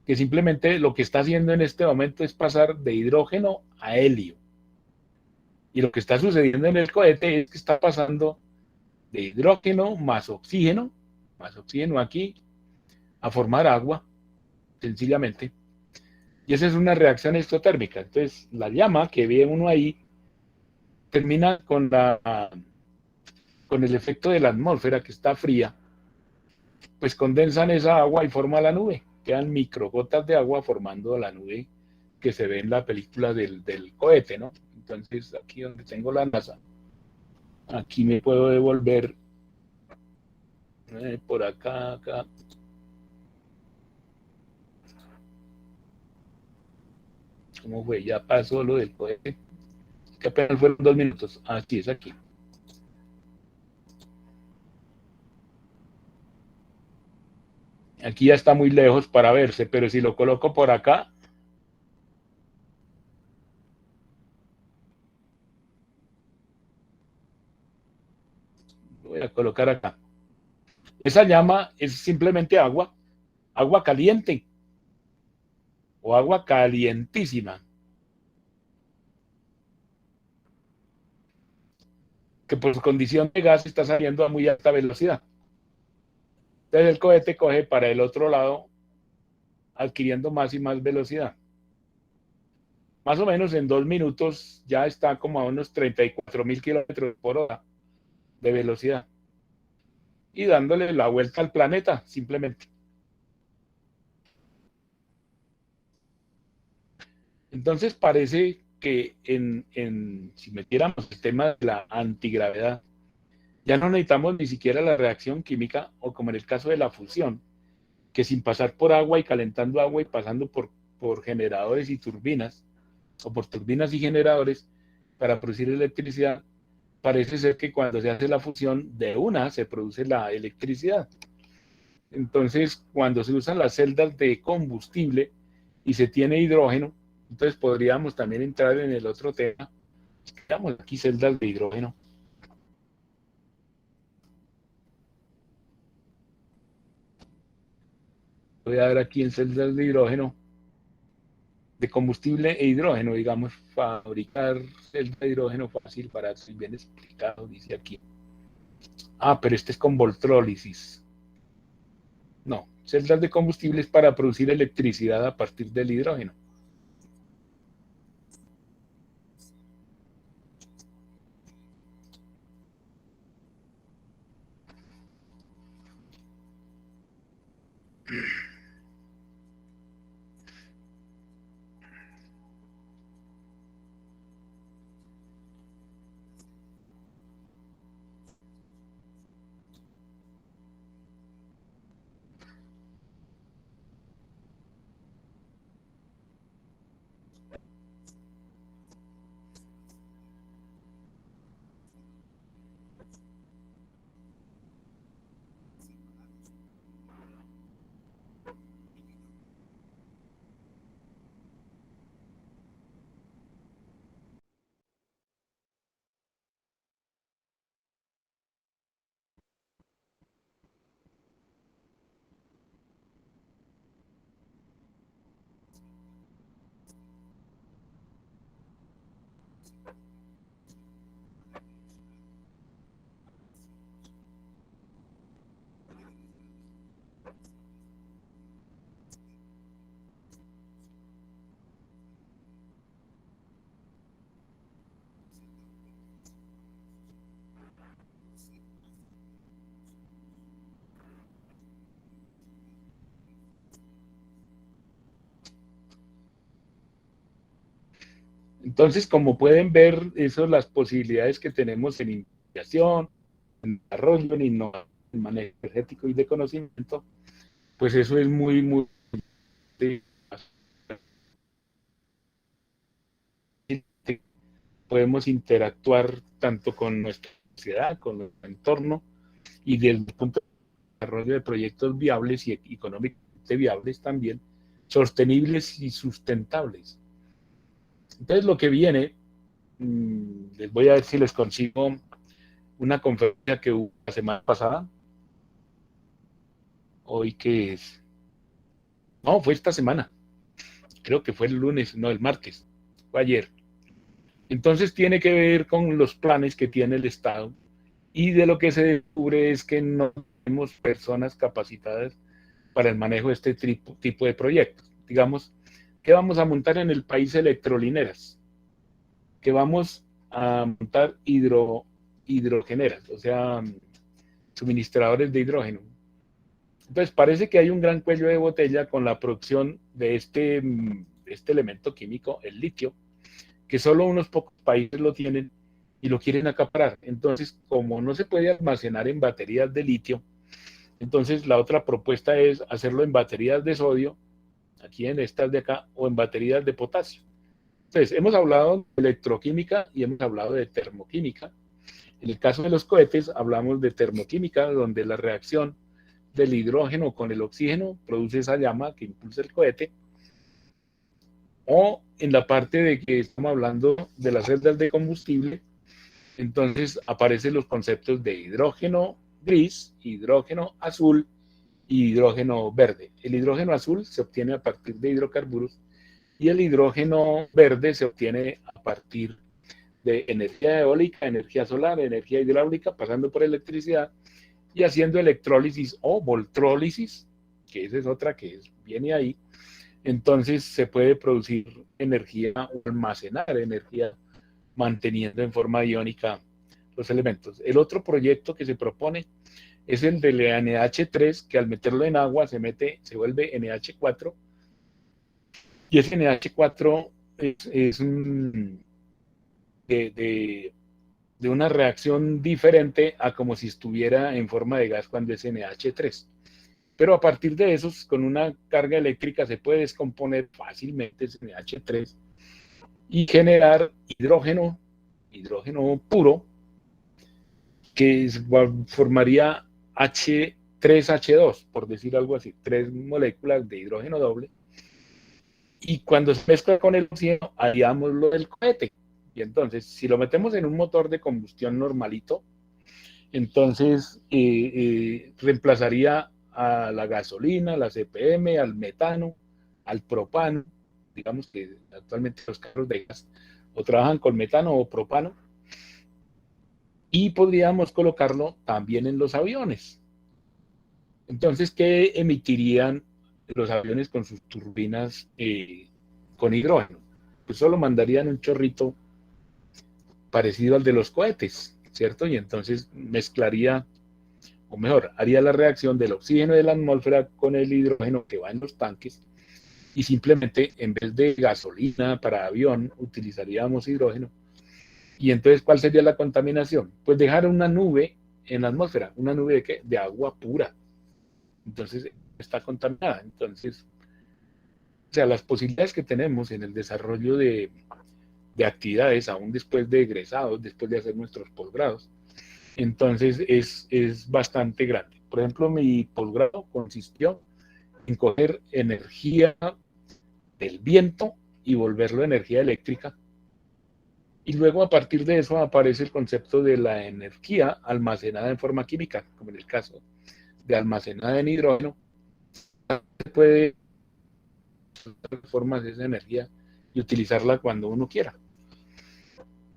que simplemente lo que está haciendo en este momento es pasar de hidrógeno a helio. Y lo que está sucediendo en el cohete es que está pasando de hidrógeno más oxígeno más oxígeno aquí, a formar agua, sencillamente. Y esa es una reacción exotérmica. Entonces, la llama que ve uno ahí termina con el efecto de la atmósfera que está fría, pues condensan esa agua y forma la nube. Quedan microgotas de agua formando la nube que se ve en la película del cohete, ¿no? Entonces, aquí donde tengo la NASA, aquí me puedo devolver por acá. ¿Cómo fue? Ya pasó lo del cohete. Que apenas fueron 2 minutos. Así es aquí. Aquí ya está muy lejos para verse, pero si lo coloco por acá, lo voy a colocar acá. Esa llama es simplemente agua caliente o agua calientísima, que por su condición de gas está saliendo a muy alta velocidad. Entonces el cohete coge para el otro lado, adquiriendo más y más velocidad. Más o menos en 2 minutos ya está como a unos 34.000 kilómetros por hora de velocidad. Y dándole la vuelta al planeta, simplemente. Entonces parece que si metiéramos el tema de la antigravedad, ya no necesitamos ni siquiera la reacción química o como en el caso de la fusión, que sin pasar por agua y calentando agua y pasando por generadores y turbinas, o por turbinas y generadores para producir electricidad, parece ser que cuando se hace la fusión de una se produce la electricidad. Entonces, cuando se usan las celdas de combustible y se tiene hidrógeno, entonces podríamos también entrar en el otro tema. Veamos aquí celdas de hidrógeno. Voy a ver aquí en celdas de hidrógeno, de combustible e hidrógeno, digamos, fabricar celdas de hidrógeno fácil, para ser bien explicado, dice aquí. Pero este es con voltrólisis. No, celdas de combustible es para producir electricidad a partir del hidrógeno. Entonces, como pueden ver, esas son las posibilidades que tenemos en investigación, en desarrollo, en innovación, en manejo energético y de conocimiento. Pues eso es muy, muy... Podemos interactuar tanto con nuestra sociedad, con nuestro entorno, y desde el punto de desarrollo de proyectos viables y económicamente viables también, sostenibles y sustentables. Entonces, lo que viene, les voy a ver si les consigo una conferencia que hubo la semana pasada. Hoy que es... No, fue esta semana. Creo que fue el lunes, no, el martes. Fue ayer. Entonces tiene que ver con los planes que tiene el Estado, y de lo que se descubre es que no tenemos personas capacitadas para el manejo de este tipo de proyectos. Digamos, que vamos a montar en el país electrolineras, que vamos a montar hidrogeneras, o sea, suministradores de hidrógeno. Entonces parece que hay un gran cuello de botella con la producción de este elemento químico, el litio, que solo unos pocos países lo tienen y lo quieren acaparar. Entonces, como no se puede almacenar en baterías de litio, entonces la otra propuesta es hacerlo en baterías de sodio, aquí en estas de acá, o en baterías de potasio. Entonces, hemos hablado de electroquímica y hemos hablado de termoquímica. En el caso de los cohetes, hablamos de termoquímica, donde la reacción del hidrógeno con el oxígeno produce esa llama que impulsa el cohete. O en la parte de que estamos hablando de las celdas de combustible, entonces aparecen los conceptos de hidrógeno gris, hidrógeno azul y hidrógeno verde. El hidrógeno azul se obtiene a partir de hidrocarburos y el hidrógeno verde se obtiene a partir de energía eólica, energía solar, energía hidráulica, pasando por electricidad y haciendo electrólisis o voltrólisis, que esa es otra que viene ahí. Entonces se puede producir energía o almacenar energía manteniendo en forma iónica los elementos. El otro proyecto que se propone es el del NH3, que al meterlo en agua se vuelve NH4, y ese NH4 es de una reacción diferente a como si estuviera en forma de gas cuando es NH3. Pero a partir de esos, con una carga eléctrica se puede descomponer fácilmente ese NH3 y generar hidrógeno puro, que formaría H3H2, por decir algo así, 3 moléculas de hidrógeno doble. Y cuando se mezcla con el oxígeno, haríamos lo del cohete. Y entonces, si lo metemos en un motor de combustión normalito, entonces reemplazaría a la gasolina, a la CPM, al metano, al propano. Digamos que actualmente los carros de gas o trabajan con metano o propano. Y podríamos colocarlo también en los aviones. Entonces, ¿qué emitirían los aviones con sus turbinas con hidrógeno? Pues solo mandarían un chorrito parecido al de los cohetes, ¿cierto? Y entonces mezclaría, o mejor, haría la reacción del oxígeno de la atmósfera con el hidrógeno que va en los tanques y simplemente en vez de gasolina para avión utilizaríamos hidrógeno. Y entonces, ¿cuál sería la contaminación? Pues dejar una nube en la atmósfera. ¿Una nube de qué? De agua pura. Entonces está contaminada. Entonces, o sea, las posibilidades que tenemos en el desarrollo de actividades, aún después de egresados, después de hacer nuestros posgrados, entonces es bastante grande. Por ejemplo, mi posgrado consistió en coger energía del viento y volverlo energía eléctrica. Y luego a partir de eso aparece el concepto de la energía almacenada en forma química, como en el caso de almacenada en hidrógeno. Se puede transformar esa energía y utilizarla cuando uno quiera.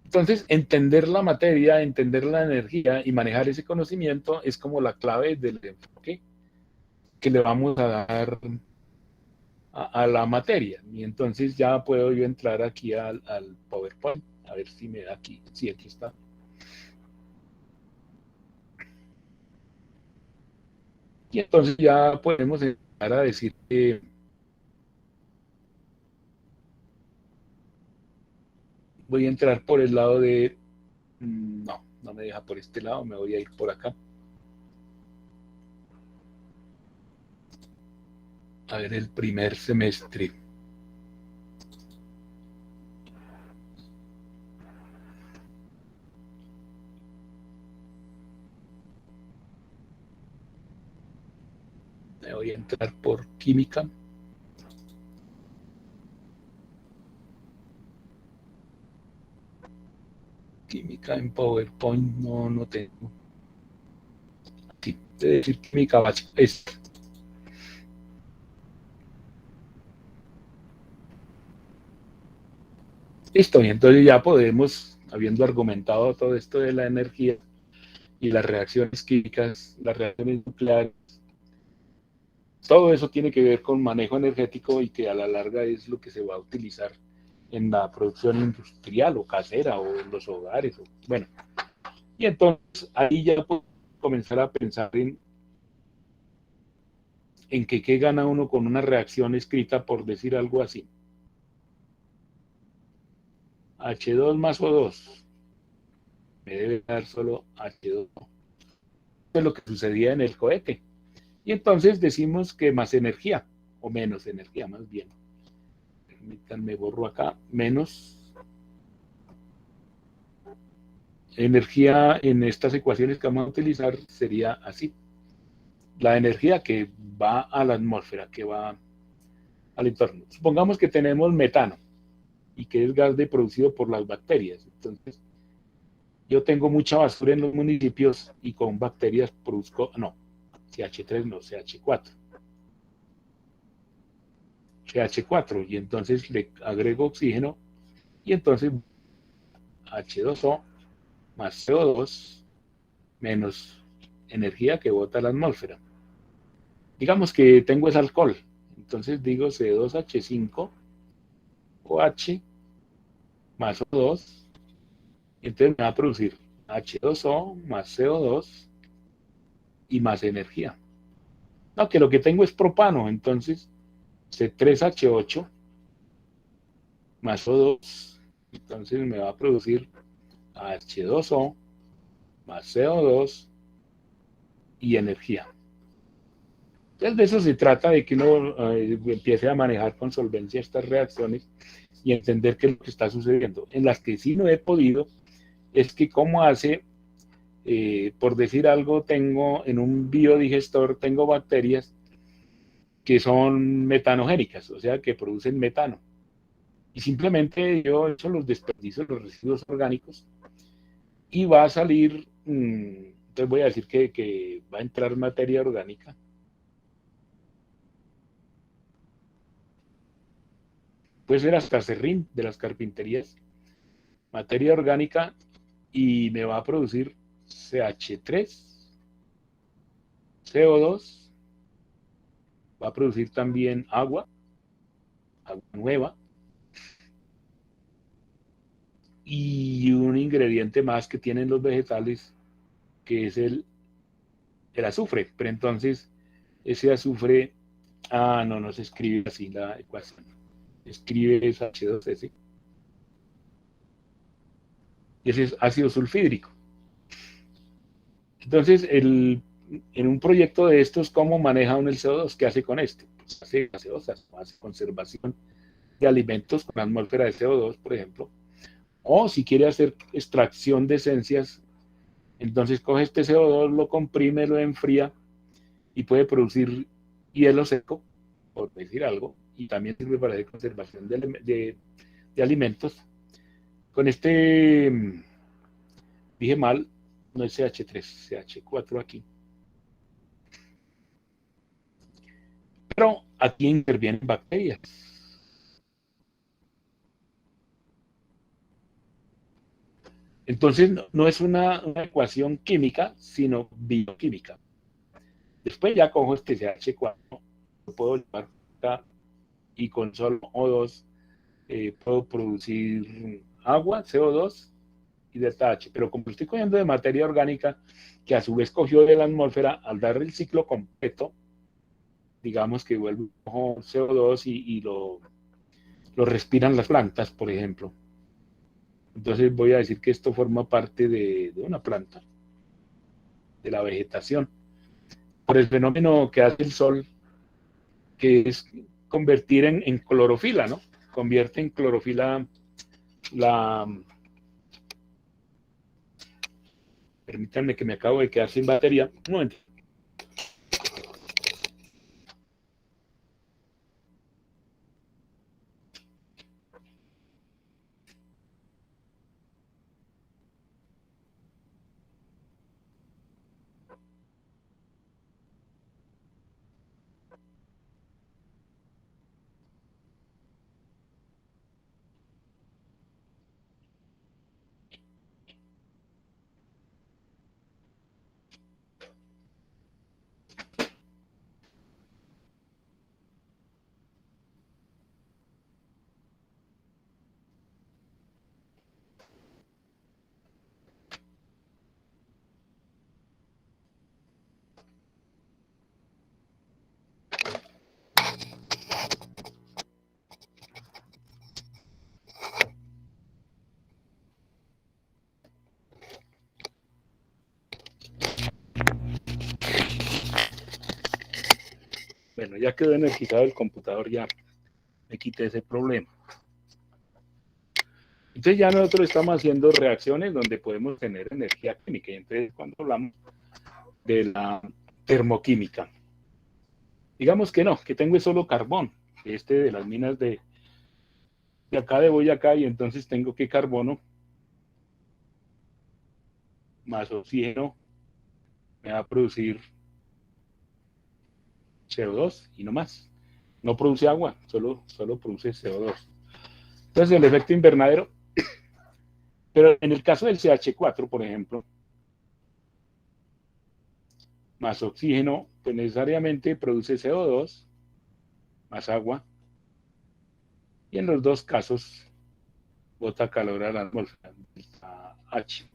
Entonces, entender la materia, entender la energía y manejar ese conocimiento es como la clave del enfoque que le vamos a dar a la materia. Y entonces ya puedo yo entrar aquí al PowerPoint, a ver si me da aquí. Sí, aquí está. Y entonces ya podemos empezar a decir que voy a entrar por el lado de... No, no me deja por este lado, me voy a ir por acá. A ver el primer semestre. Me voy a entrar por química. Química en PowerPoint no tengo. Sí, debe decir química básica. Listo, y entonces ya podemos, habiendo argumentado todo esto de la energía, y las reacciones químicas, las reacciones nucleares, todo eso tiene que ver con manejo energético y que a la larga es lo que se va a utilizar en la producción industrial o casera o en los hogares. Bueno, y entonces ahí ya puedo comenzar a pensar en que qué gana uno con una reacción escrita, por decir algo así. H2 más O2 me debe dar solo H2. Es lo que sucedía en el cohete. Y entonces decimos que más energía, o menos energía más bien. Permítanme, borro acá, menos energía en estas ecuaciones que vamos a utilizar sería así. La energía que va a la atmósfera, que va al entorno. Supongamos que tenemos metano y que es gas producido por las bacterias. Entonces, yo tengo mucha basura en los municipios y con bacterias produzco, no, CH3 no, CH4. CH4 y entonces le agrego oxígeno y entonces H2O más CO2 menos energía que bota a la atmósfera. Digamos que tengo ese alcohol, entonces digo C2H5OH más O2, y entonces me va a producir H2O más CO2 y más energía. No, que lo que tengo es propano, entonces C3H8 más O2, entonces me va a producir H2O más CO2 y energía. Entonces de eso se trata, de que uno empiece a manejar con solvencia estas reacciones y entender qué es lo que está sucediendo. En las que sí no he podido es que cómo hace, por decir algo, tengo en un biodigestor, tengo bacterias que son metanogénicas, o sea, que producen metano. Y simplemente yo echo los desperdicios, los residuos orgánicos, y va a salir, entonces voy a decir que va a entrar materia orgánica. Puede ser hasta serrín de las carpinterías, materia orgánica, y me va a producir CH3, CO2, va a producir también agua, agua nueva, y un ingrediente más que tienen los vegetales, que es el azufre. Pero entonces, ese azufre, no se escribe así la ecuación. Escribe es H2S. Y ese es ácido sulfídrico. Entonces, en un proyecto de estos, ¿cómo maneja uno el CO2? ¿Qué hace con este? Pues hace gaseosas, hace conservación de alimentos con atmósfera de CO2, por ejemplo. O si quiere hacer extracción de esencias, entonces coge este CO2, lo comprime, lo enfría y puede producir hielo seco, por decir algo, y también sirve para la conservación de alimentos. Con este, dije mal, no es CH3, CH4 aquí. Pero aquí intervienen bacterias. Entonces no es una ecuación química, sino bioquímica. Después ya cojo este CH4, lo puedo llevar acá y con solo O2 puedo producir agua, CO2 y delta H. Pero como estoy cogiendo de materia orgánica, que a su vez cogió de la atmósfera, al dar el ciclo completo, digamos que vuelve CO2 y lo respiran las plantas, por ejemplo. Entonces voy a decir que esto forma parte de una planta, de la vegetación, por el fenómeno que hace el sol, que es convertir en clorofila, ¿no? Convierte en clorofila la... Permítanme que me acabo de quedar sin batería. Un momento. Bueno, ya quedó energizado el computador, ya me quité ese problema. Entonces ya nosotros estamos haciendo reacciones donde podemos tener energía química. Y entonces cuando hablamos de la termoquímica, digamos que no, que tengo solo carbón, de las minas de acá de Boyacá, y entonces tengo que carbono más oxígeno me va a producir CO2 y no más. No produce agua, solo produce CO2. Entonces el efecto invernadero, pero en el caso del CH4, por ejemplo, más oxígeno, pues necesariamente produce CO2 más agua, y en los dos casos bota calor a la atmósfera, a H.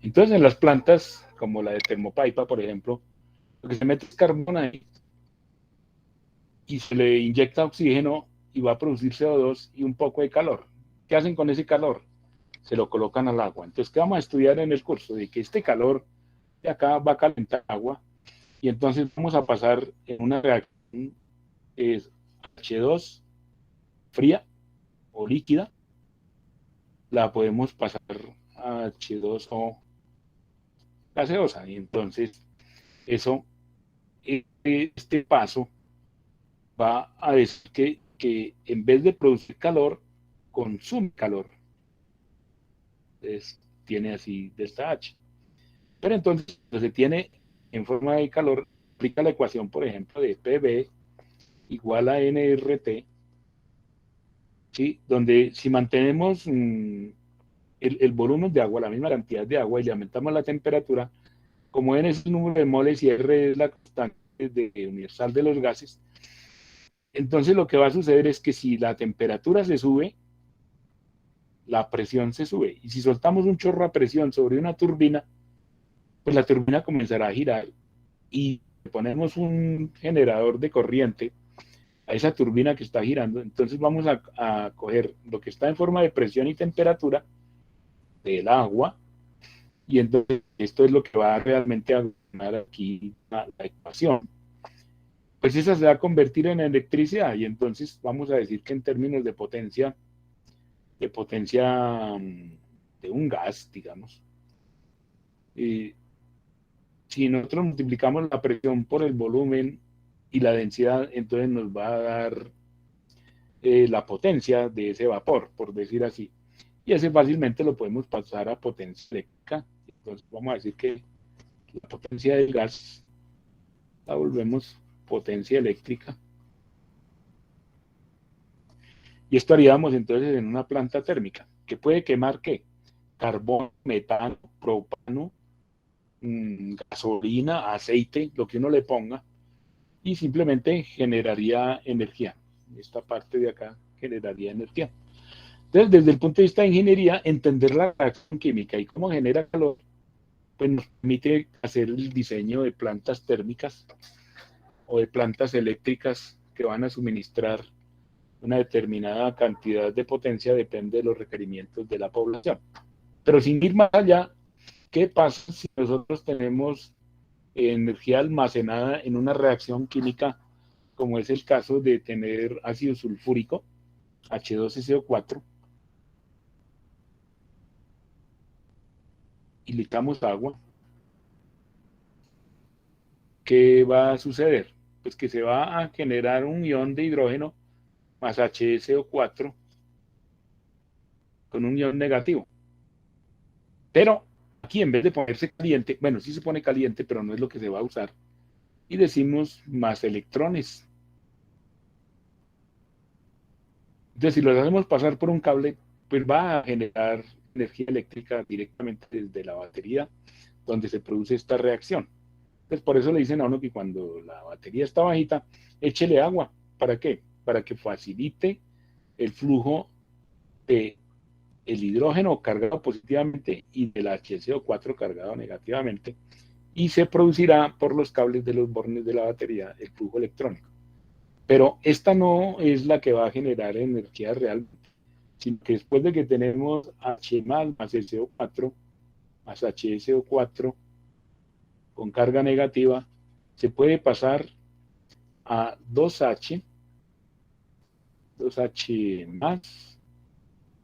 Entonces en las plantas, como la de Termopaipa, por ejemplo, lo que se mete es carbón ahí y se le inyecta oxígeno y va a producir CO2 y un poco de calor. ¿Qué hacen con ese calor? Se lo colocan al agua. Entonces, ¿qué vamos a estudiar en el curso? De que este calor de acá va a calentar agua, y entonces vamos a pasar en una reacción H2 fría o líquida, la podemos pasar a H2O gaseosa. Y entonces eso, este paso va a decir que en vez de producir calor, consume calor. Entonces tiene así delta H. Pero entonces se tiene en forma de calor, aplica la ecuación, por ejemplo, de PV igual a nRT, ¿sí? Donde si mantenemos el volumen de agua, la misma cantidad de agua, y le aumentamos la temperatura, como n es el número de moles y R es la constante universal de los gases, entonces lo que va a suceder es que si la temperatura se sube, la presión se sube. Y si soltamos un chorro a presión sobre una turbina, pues la turbina comenzará a girar, y ponemos un generador de corriente a esa turbina que está girando. Entonces vamos a coger lo que está en forma de presión y temperatura del agua, y entonces esto es lo que va realmente a ganar aquí la ecuación. Pues esa se va a convertir en electricidad, y entonces vamos a decir que en términos de potencia de un gas, digamos, si nosotros multiplicamos la presión por el volumen y la densidad, entonces nos va a dar la potencia de ese vapor, por decir así. Y ese fácilmente lo podemos pasar a potencia eléctrica. Entonces vamos a decir que la potencia del gas la volvemos potencia eléctrica. Y esto haríamos entonces en una planta térmica, que puede quemar ¿qué? Carbón, metano, propano, gasolina, aceite, lo que uno le ponga, y simplemente generaría energía. Esta parte de acá generaría energía. Entonces, desde el punto de vista de ingeniería, entender la reacción química y cómo genera calor, pues nos permite hacer el diseño de plantas térmicas o de plantas eléctricas que van a suministrar una determinada cantidad de potencia, depende de los requerimientos de la población. Pero sin ir más allá, ¿qué pasa si nosotros tenemos energía almacenada en una reacción química, como es el caso de tener ácido sulfúrico, H2SO4, y le echamos agua? ¿Qué va a suceder? Pues que se va a generar un ion de hidrógeno más HSO4 con un ion negativo. Pero aquí, en vez de ponerse caliente, bueno, sí se pone caliente, pero no es lo que se va a usar, y decimos más electrones. Entonces, si los hacemos pasar por un cable, pues va a generar energía eléctrica directamente desde la batería donde se produce esta reacción. Entonces, por eso le dicen a uno que cuando la batería está bajita, échele agua. ¿Para qué? Para que facilite el flujo de el hidrógeno cargado positivamente y del HCO4 cargado negativamente, y se producirá por los cables de los bornes de la batería el flujo electrónico. Pero esta no es la que va a generar energía real. sino que después de que tenemos H más SO4 más HSO4 con carga negativa, se puede pasar a 2H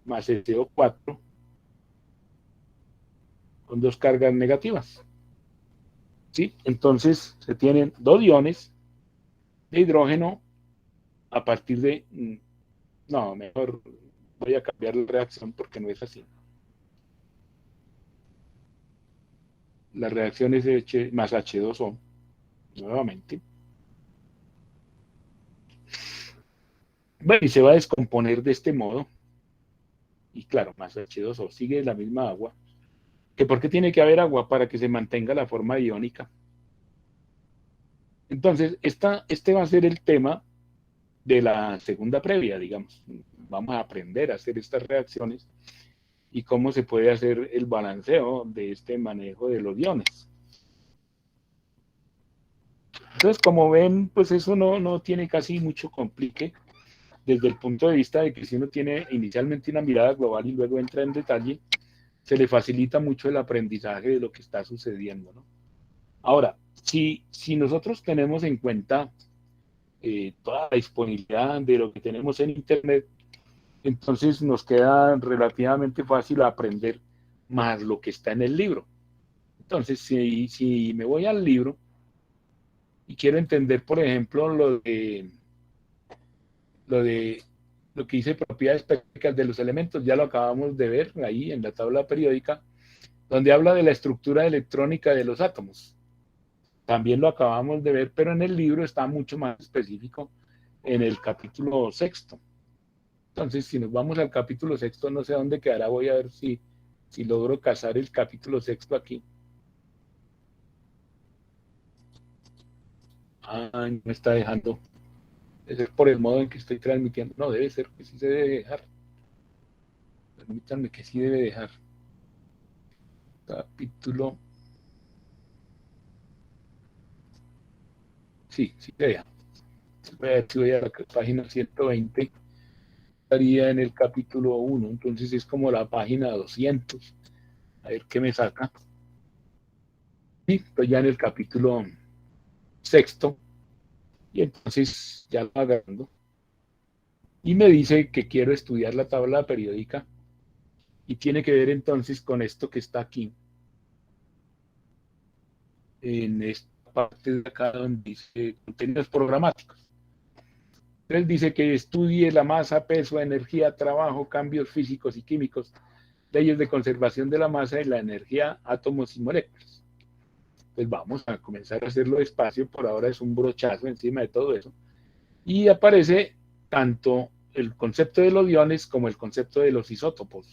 más SO4 con dos cargas negativas. ¿Sí? Entonces se tienen dos iones de hidrógeno a partir de... No, mejor voy a cambiar la reacción porque no es así. La reacción es H más H2O, nuevamente. Bueno, y se va a descomponer de este modo. Y claro, más H2O sigue la misma agua. ¿Que por qué tiene que haber agua? Para que se mantenga la forma iónica. Entonces, este va a ser el tema de la segunda previa, digamos. Vamos a aprender a hacer estas reacciones y cómo se puede hacer el balanceo de este manejo de los iones. Entonces, como ven, pues eso no tiene casi mucho complique desde el punto de vista de que si uno tiene inicialmente una mirada global y luego entra en detalle, se le facilita mucho el aprendizaje de lo que está sucediendo, ¿no? Ahora, si nosotros tenemos en cuenta toda la disponibilidad de lo que tenemos en Internet, entonces nos queda relativamente fácil aprender más lo que está en el libro. Entonces, si me voy al libro y quiero entender, por ejemplo, lo que dice propiedades prácticas de los elementos, ya lo acabamos de ver ahí en la tabla periódica, donde habla de la estructura electrónica de los átomos. También lo acabamos de ver, pero en el libro está mucho más específico en el capítulo sexto. Entonces, si nos vamos al capítulo sexto, no sé dónde quedará, voy a ver si logro cazar el capítulo sexto aquí. Ah, me está dejando. Debe ser por el modo en que estoy transmitiendo. No, debe ser que sí se debe dejar. Permítanme que sí debe dejar. Capítulo. Sí se deja. Voy a ver si voy a la página 120. Estaría en el capítulo 1. Entonces es como la página 200. A ver qué me saca. Sí, estoy ya en el capítulo sexto. Y entonces ya lo agarrando. Y me dice que quiero estudiar la tabla periódica. Y tiene que ver entonces con esto que está aquí. En esta parte de acá donde dice contenidos programáticos. Entonces dice que estudie la masa, peso, energía, trabajo, cambios físicos y químicos, leyes de conservación de la masa y la energía, átomos y moléculas. Pues vamos a comenzar a hacerlo despacio, por ahora es un brochazo encima de todo eso. Y aparece tanto el concepto de los iones como el concepto de los isótopos.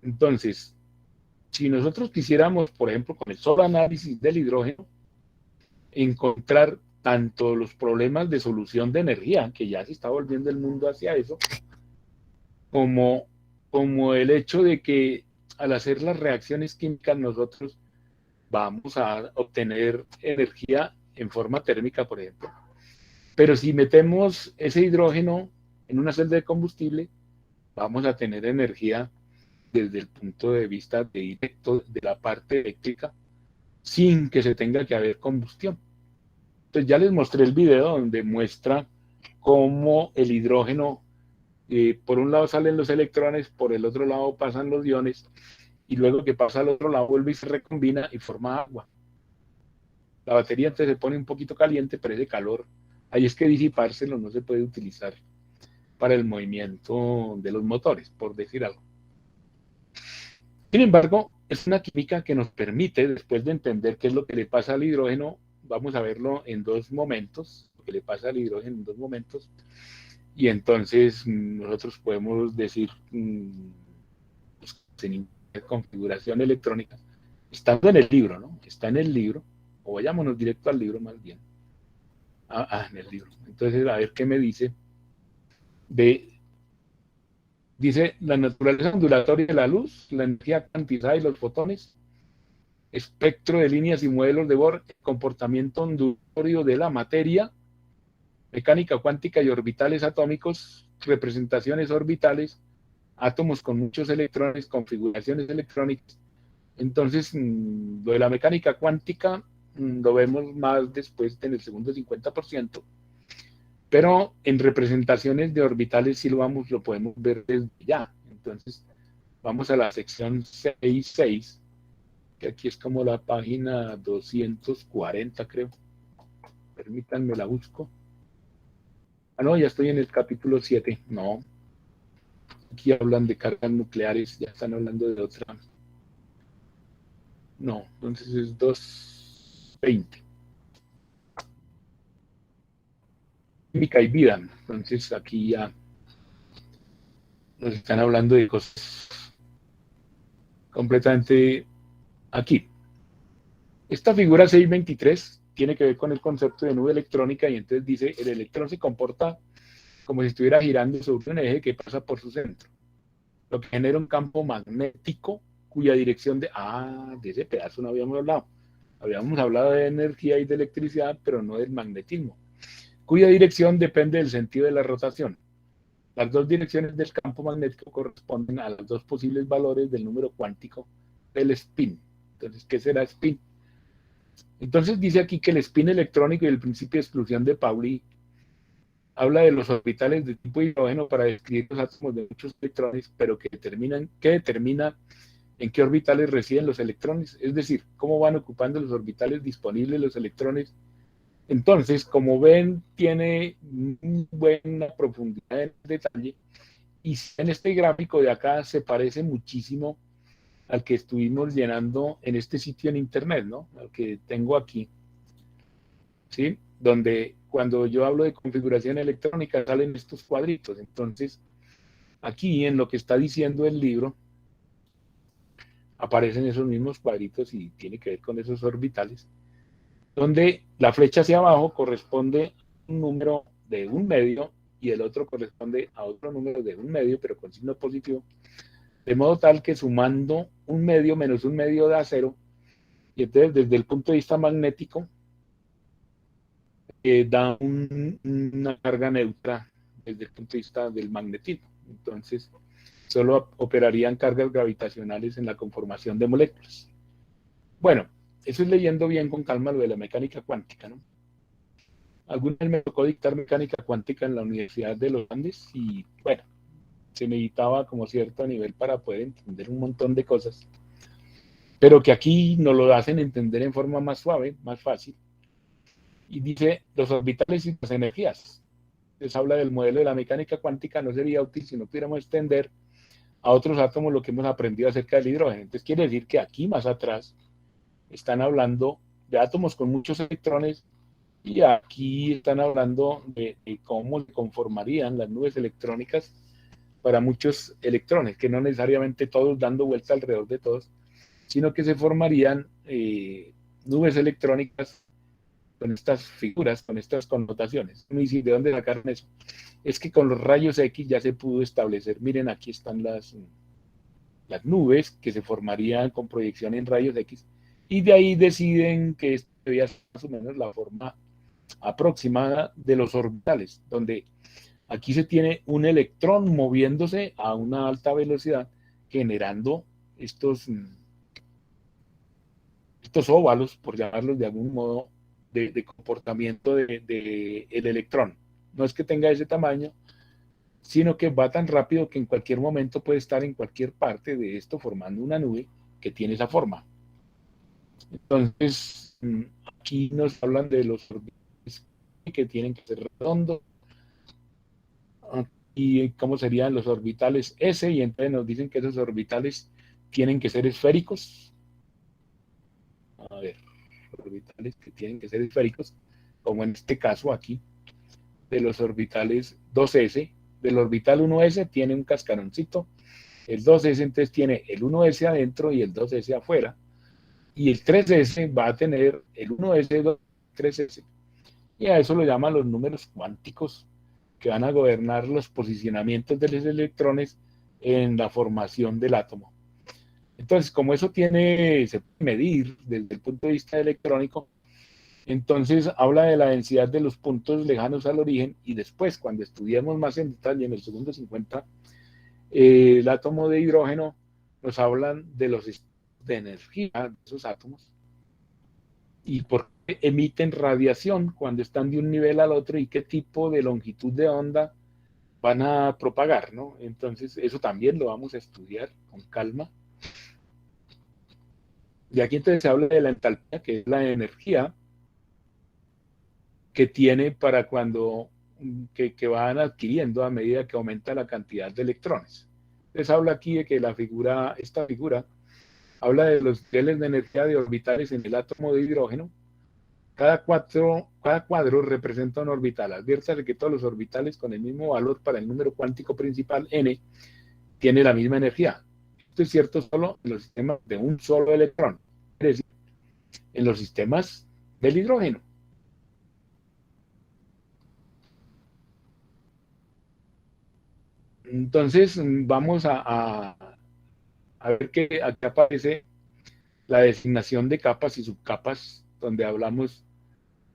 Entonces, si nosotros quisiéramos, por ejemplo, con el solo análisis del hidrógeno, encontrar tanto los problemas de solución de energía, que ya se está volviendo el mundo hacia eso, como el hecho de que al hacer las reacciones químicas nosotros vamos a obtener energía en forma térmica, por ejemplo. Pero si metemos ese hidrógeno en una celda de combustible, vamos a tener energía desde el punto de vista directo de la parte eléctrica, sin que se tenga que haber combustión. Entonces ya les mostré el video donde muestra cómo el hidrógeno, por un lado salen los electrones, por el otro lado pasan los iones, y luego que pasa al otro lado vuelve y se recombina y forma agua. La batería entonces se pone un poquito caliente, pero ese calor, ahí es que disipárselo no se puede utilizar para el movimiento de los motores, por decir algo. Sin embargo, es una química que nos permite, después de entender qué es lo que le pasa al hidrógeno, vamos a verlo en dos momentos, lo que le pasa al hidrógeno en dos momentos, y entonces nosotros podemos decir, pues, en configuración electrónica, estando en el libro, ¿no? Está en el libro, o vayámonos directo al libro más bien. En el libro. Entonces, a ver qué me dice. Dice, la naturaleza ondulatoria de la luz, la energía cuantizada y los fotones, espectro de líneas y modelos de Bohr, comportamiento ondulatorio de la materia, mecánica cuántica y orbitales atómicos, representaciones orbitales, átomos con muchos electrones, configuraciones electrónicas. Entonces, lo de la mecánica cuántica lo vemos más después en el segundo 50%, pero en representaciones de orbitales sí lo podemos ver desde ya. Entonces, vamos a la sección 6.6, que aquí es como la página 240, creo. Permítanme, la busco. Ah, no, ya estoy en el capítulo 7. No, aquí hablan de cargas nucleares, ya están hablando de otra. No, entonces es 220. Química y vida. Entonces aquí ya nos están hablando de cosas completamente aquí. Esta figura 623 tiene que ver con el concepto de nube electrónica y entonces dice, el electrón se comporta como si estuviera girando sobre un eje que pasa por su centro, lo que genera un campo magnético cuya dirección de ese pedazo no habíamos hablado. Habíamos hablado de energía y de electricidad, pero no del magnetismo, cuya dirección depende del sentido de la rotación. Las dos direcciones del campo magnético corresponden a los dos posibles valores del número cuántico del spin. Entonces, ¿qué será spin? Entonces dice aquí que el spin electrónico y el principio de exclusión de Pauli habla de los orbitales de tipo hidrógeno para describir los átomos de muchos electrones, pero que determina en qué orbitales residen los electrones, es decir, cómo van ocupando los orbitales disponibles los electrones. Entonces, como ven, tiene muy buena profundidad en detalle, y en este gráfico de acá se parece muchísimo al que estuvimos llenando en este sitio en internet, ¿no? Al que tengo aquí, ¿sí? Donde cuando yo hablo de configuración electrónica salen estos cuadritos. Entonces, aquí en lo que está diciendo el libro, aparecen esos mismos cuadritos y tiene que ver con esos orbitales, donde la flecha hacia abajo corresponde a un número de un medio y el otro corresponde a otro número de un medio, pero con signo positivo, de modo tal que sumando un medio menos un medio da cero, y entonces desde el punto de vista magnético da una carga neutra desde el punto de vista del magnetismo. Entonces, solo operarían cargas gravitacionales en la conformación de moléculas. Bueno, eso es leyendo bien con calma lo de la mecánica cuántica, ¿no? Alguna vez me tocó dictar mecánica cuántica en la Universidad de los Andes y, bueno, se necesitaba como cierto nivel para poder entender un montón de cosas, pero que aquí nos lo hacen entender en forma más suave, más fácil. Y dice, los orbitales y las energías. Entonces habla del modelo de la mecánica cuántica, no sería útil si no pudiéramos extender a otros átomos lo que hemos aprendido acerca del hidrógeno. Entonces quiere decir que aquí más atrás están hablando de átomos con muchos electrones y aquí están hablando de cómo se conformarían las nubes electrónicas para muchos electrones, que no necesariamente todos dando vuelta alrededor de todos, sino que se formarían nubes electrónicas con estas figuras, con estas connotaciones. ¿De dónde sacaron eso? Es que con los rayos X ya se pudo establecer, miren, aquí están las nubes que se formarían con proyección en rayos X, y de ahí deciden que esto debía ser más o menos la forma aproximada de los orbitales, donde aquí se tiene un electrón moviéndose a una alta velocidad, generando estos óvalos, por llamarlos de algún modo, de comportamiento del electrón. No es que tenga ese tamaño, sino que va tan rápido que en cualquier momento puede estar en cualquier parte de esto formando una nube que tiene esa forma. Entonces, aquí nos hablan de los orbitales que tienen que ser redondos, y cómo serían los orbitales S, y entonces nos dicen que esos orbitales tienen que ser esféricos. A ver, orbitales que tienen que ser esféricos, como en este caso aquí, de los orbitales 2S, del orbital 1S tiene un cascaroncito, el 2S entonces tiene el 1S adentro y el 2S afuera, y el 3S va a tener el 1S, 2, 3S, y a eso lo llaman los números cuánticos, que van a gobernar los posicionamientos de los electrones en la formación del átomo. Entonces, como eso se puede medir desde el punto de vista electrónico, Entonces habla de la densidad de los puntos lejanos al origen, y después, cuando estudiemos más en detalle en el segundo 50, el átomo de hidrógeno, nos hablan de los estados de energía de esos átomos y por qué emiten radiación cuando están de un nivel al otro y qué tipo de longitud de onda van a propagar, ¿no? Entonces, eso también lo vamos a estudiar con calma. Y aquí entonces se habla de la entalpía, que es la energía que tiene para cuando que van adquiriendo a medida que aumenta la cantidad de electrones. Entonces habla aquí de que esta figura habla de los niveles de energía de orbitales en el átomo de hidrógeno. Cada cuadro representa un orbital. Adviértase que todos los orbitales con el mismo valor para el número cuántico principal n tiene la misma energía. Esto es cierto solo en los sistemas de un solo electrón, es decir, en los sistemas del hidrógeno. Entonces vamos a ver que aquí aparece la designación de capas y subcapas, donde hablamos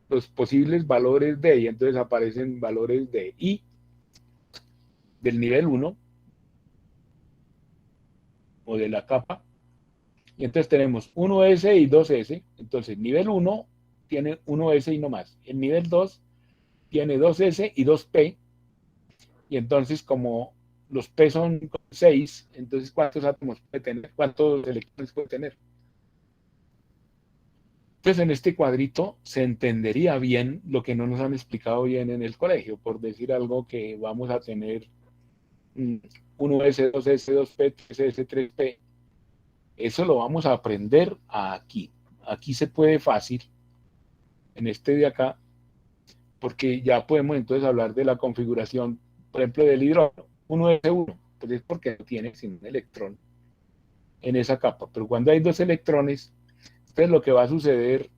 los posibles valores de, y entonces aparecen valores de I del nivel 1 o de la capa, y entonces tenemos 1S y 2S. Entonces nivel 1 tiene 1S y no más, el nivel 2 tiene 2S y 2P, y entonces como los P son 6, entonces ¿cuántos átomos puede tener? ¿Cuántos electrones puede tener? Entonces en este cuadrito se entendería bien lo que no nos han explicado bien en el colegio, por decir algo, que vamos a tener 1S, 2S, 2P, 3S, 3P. Eso lo vamos a aprender aquí. Aquí se puede fácil, en este de acá, porque ya podemos entonces hablar de la configuración, por ejemplo, del hidrógeno. 1S1, pues es porque no tiene sin un electrón en esa capa. Pero cuando hay dos electrones, entonces lo que va a suceder.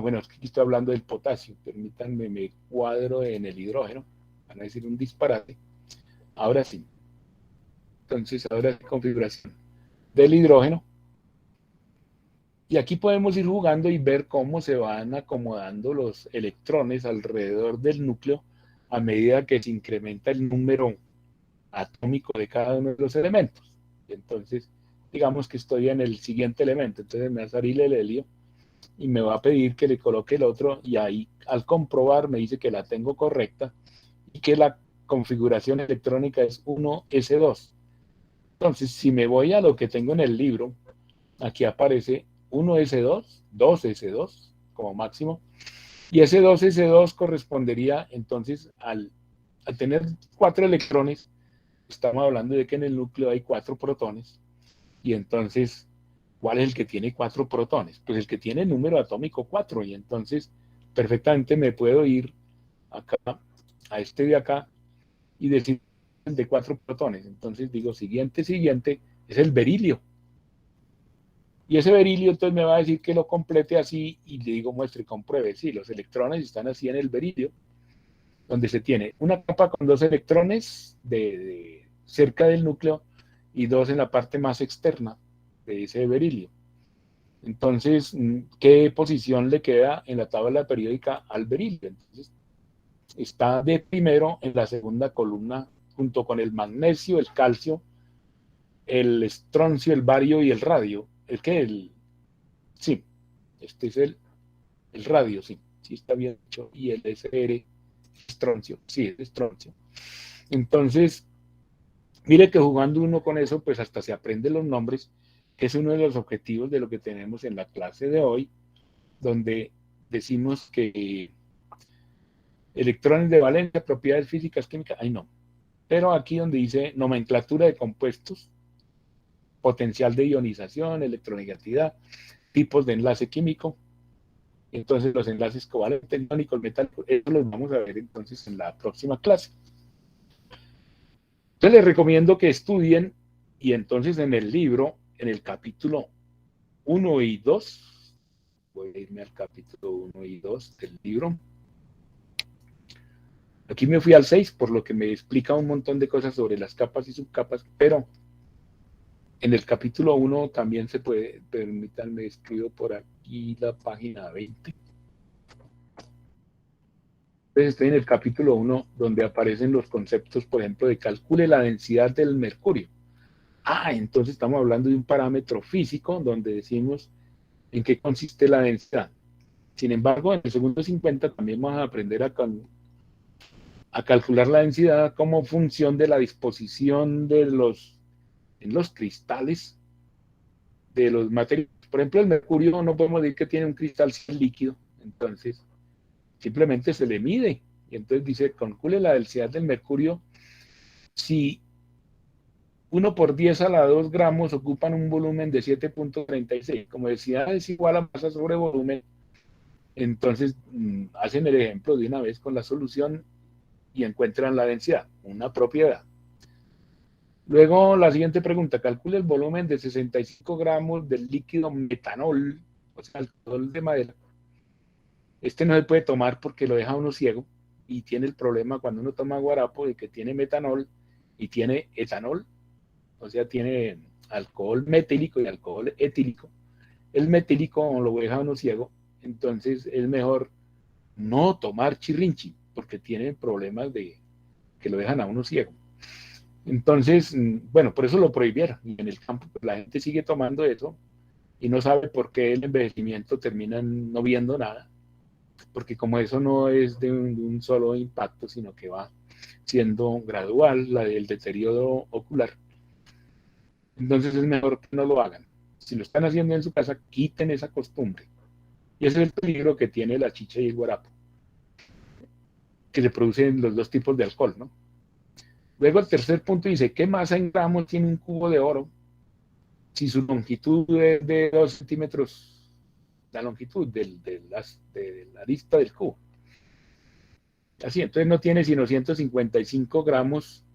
Bueno, es que aquí estoy hablando del potasio. Permítanme, me cuadro en el hidrógeno. Van a decir un disparate. Ahora sí. Entonces, ahora es configuración del hidrógeno. Y aquí podemos ir jugando y ver cómo se van acomodando los electrones alrededor del núcleo a medida que se incrementa el número atómico de cada uno de los elementos. Entonces, digamos que estoy en el siguiente elemento. Entonces me va a salir el helio y me va a pedir que le coloque el otro, y ahí al comprobar me dice que la tengo correcta y que la configuración electrónica es 1S2. Entonces, si me voy a lo que tengo en el libro, aquí aparece 1S2, 2S2 como máximo, y ese 2S2 correspondería entonces al tener 4 electrones. Estamos hablando de que en el núcleo hay 4 protones, y entonces, ¿cuál es el que tiene 4 protones? Pues el que tiene el número atómico 4, y entonces perfectamente me puedo ir acá, a este de acá, y decir de 4 protones. Entonces digo, siguiente, es el berilio. Y ese berilio entonces me va a decir que lo complete así, y le digo, muestre y compruebe. Sí, los electrones están así en el berilio, donde se tiene una capa con 2 electrones cerca del núcleo y 2 en la parte más externa de ese berilio. Entonces, ¿qué posición le queda en la tabla periódica al berilio? Entonces, está de primero en la segunda columna, junto con el magnesio, el calcio, el estroncio, el bario y el radio. Sí, este es el radio, sí, sí está bien hecho. Y el SR, estroncio, sí, es estroncio. Entonces, mire que jugando uno con eso, pues hasta se aprende los nombres, que es uno de los objetivos de lo que tenemos en la clase de hoy, donde decimos que electrones de valencia, propiedades físicas, químicas, ahí no. Pero aquí donde dice nomenclatura de compuestos, potencial de ionización, electronegatividad, tipos de enlace químico, entonces los enlaces covalentes, iónicos, metálicos, eso los vamos a ver entonces en la próxima clase. Entonces les recomiendo que estudien, y entonces en el libro, en el capítulo 1 y 2, voy a irme al capítulo 1 y 2 del libro. Aquí me fui al 6, por lo que me explica un montón de cosas sobre las capas y subcapas, pero en el capítulo 1 también se puede, permítanme, escribo por aquí la página 20. Entonces estoy en el capítulo 1, donde aparecen los conceptos, por ejemplo, de calcule la densidad del mercurio. Entonces estamos hablando de un parámetro físico donde decimos en qué consiste la densidad. Sin embargo, en el segundo 50 también vamos a aprender a calcular la densidad como función de la disposición en los cristales de los materiales. Por ejemplo, el mercurio no podemos decir que tiene un cristal líquido, entonces simplemente se le mide. Y entonces dice, calcule la densidad del mercurio si 1 por 10 a la 2 gramos ocupan un volumen de 7.36. Como decía, es igual a masa sobre volumen. Entonces hacen el ejemplo de una vez con la solución y encuentran la densidad, una propiedad. Luego la siguiente pregunta, calcule el volumen de 65 gramos del líquido metanol, o sea, alcohol de madera. Este no se puede tomar porque lo deja uno ciego y tiene el problema cuando uno toma guarapo de que tiene metanol y tiene etanol, o sea, tiene alcohol metílico y alcohol etílico. El metílico lo deja uno ciego, entonces es mejor no tomar chirrinchi porque tiene problemas de que lo dejan a uno ciego. Entonces, bueno, por eso lo prohibieron. Y en el campo pues, la gente sigue tomando eso y no sabe por qué el envejecimiento termina no viendo nada. Porque como eso no es de un solo impacto, sino que va siendo gradual el deterioro ocular. Entonces es mejor que no lo hagan. Si lo están haciendo en su casa, quiten esa costumbre. Y ese es el peligro que tiene la chicha y el guarapo, que se producen los dos tipos de alcohol, ¿no? Luego el tercer punto dice, ¿qué masa en gramos tiene un cubo de oro si su longitud es de 2 centímetros, la longitud de la arista del cubo? Así, entonces no tiene sino 155 gramos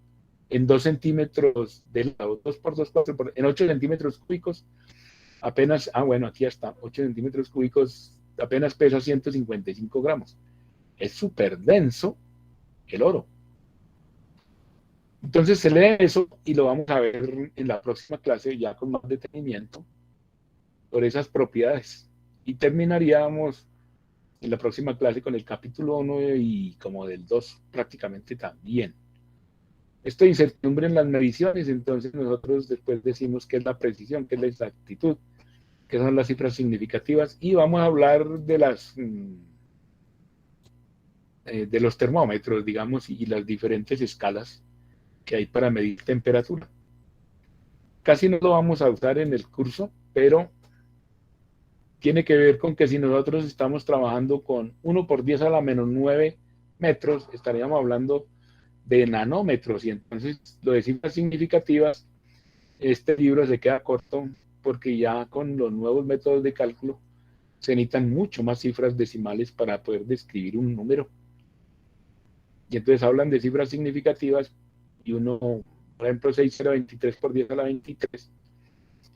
en 2 centímetros de lado, 2 por 2, 4 por, en 8 centímetros cúbicos, apenas, bueno, aquí está, 8 centímetros cúbicos, apenas pesa 155 gramos. Es súper denso el oro. Entonces se lee eso y lo vamos a ver en la próxima clase ya con más detenimiento por esas propiedades. Y terminaríamos en la próxima clase con el capítulo 1 y como del 2 prácticamente también. Esto de incertidumbre en las mediciones, entonces nosotros después decimos qué es la precisión, qué es la exactitud, qué son las cifras significativas y vamos a hablar de los termómetros, digamos, y las diferentes escalas que hay para medir temperatura. Casi no lo vamos a usar en el curso, pero tiene que ver con que si nosotros estamos trabajando con 1 por 10 a la menos 9 metros, estaríamos hablando de nanómetros, y entonces lo de cifras significativas, este libro se queda corto porque ya con los nuevos métodos de cálculo se necesitan mucho más cifras decimales para poder describir un número. Y entonces hablan de cifras significativas y uno, por ejemplo, 6023 por 10 a la 23,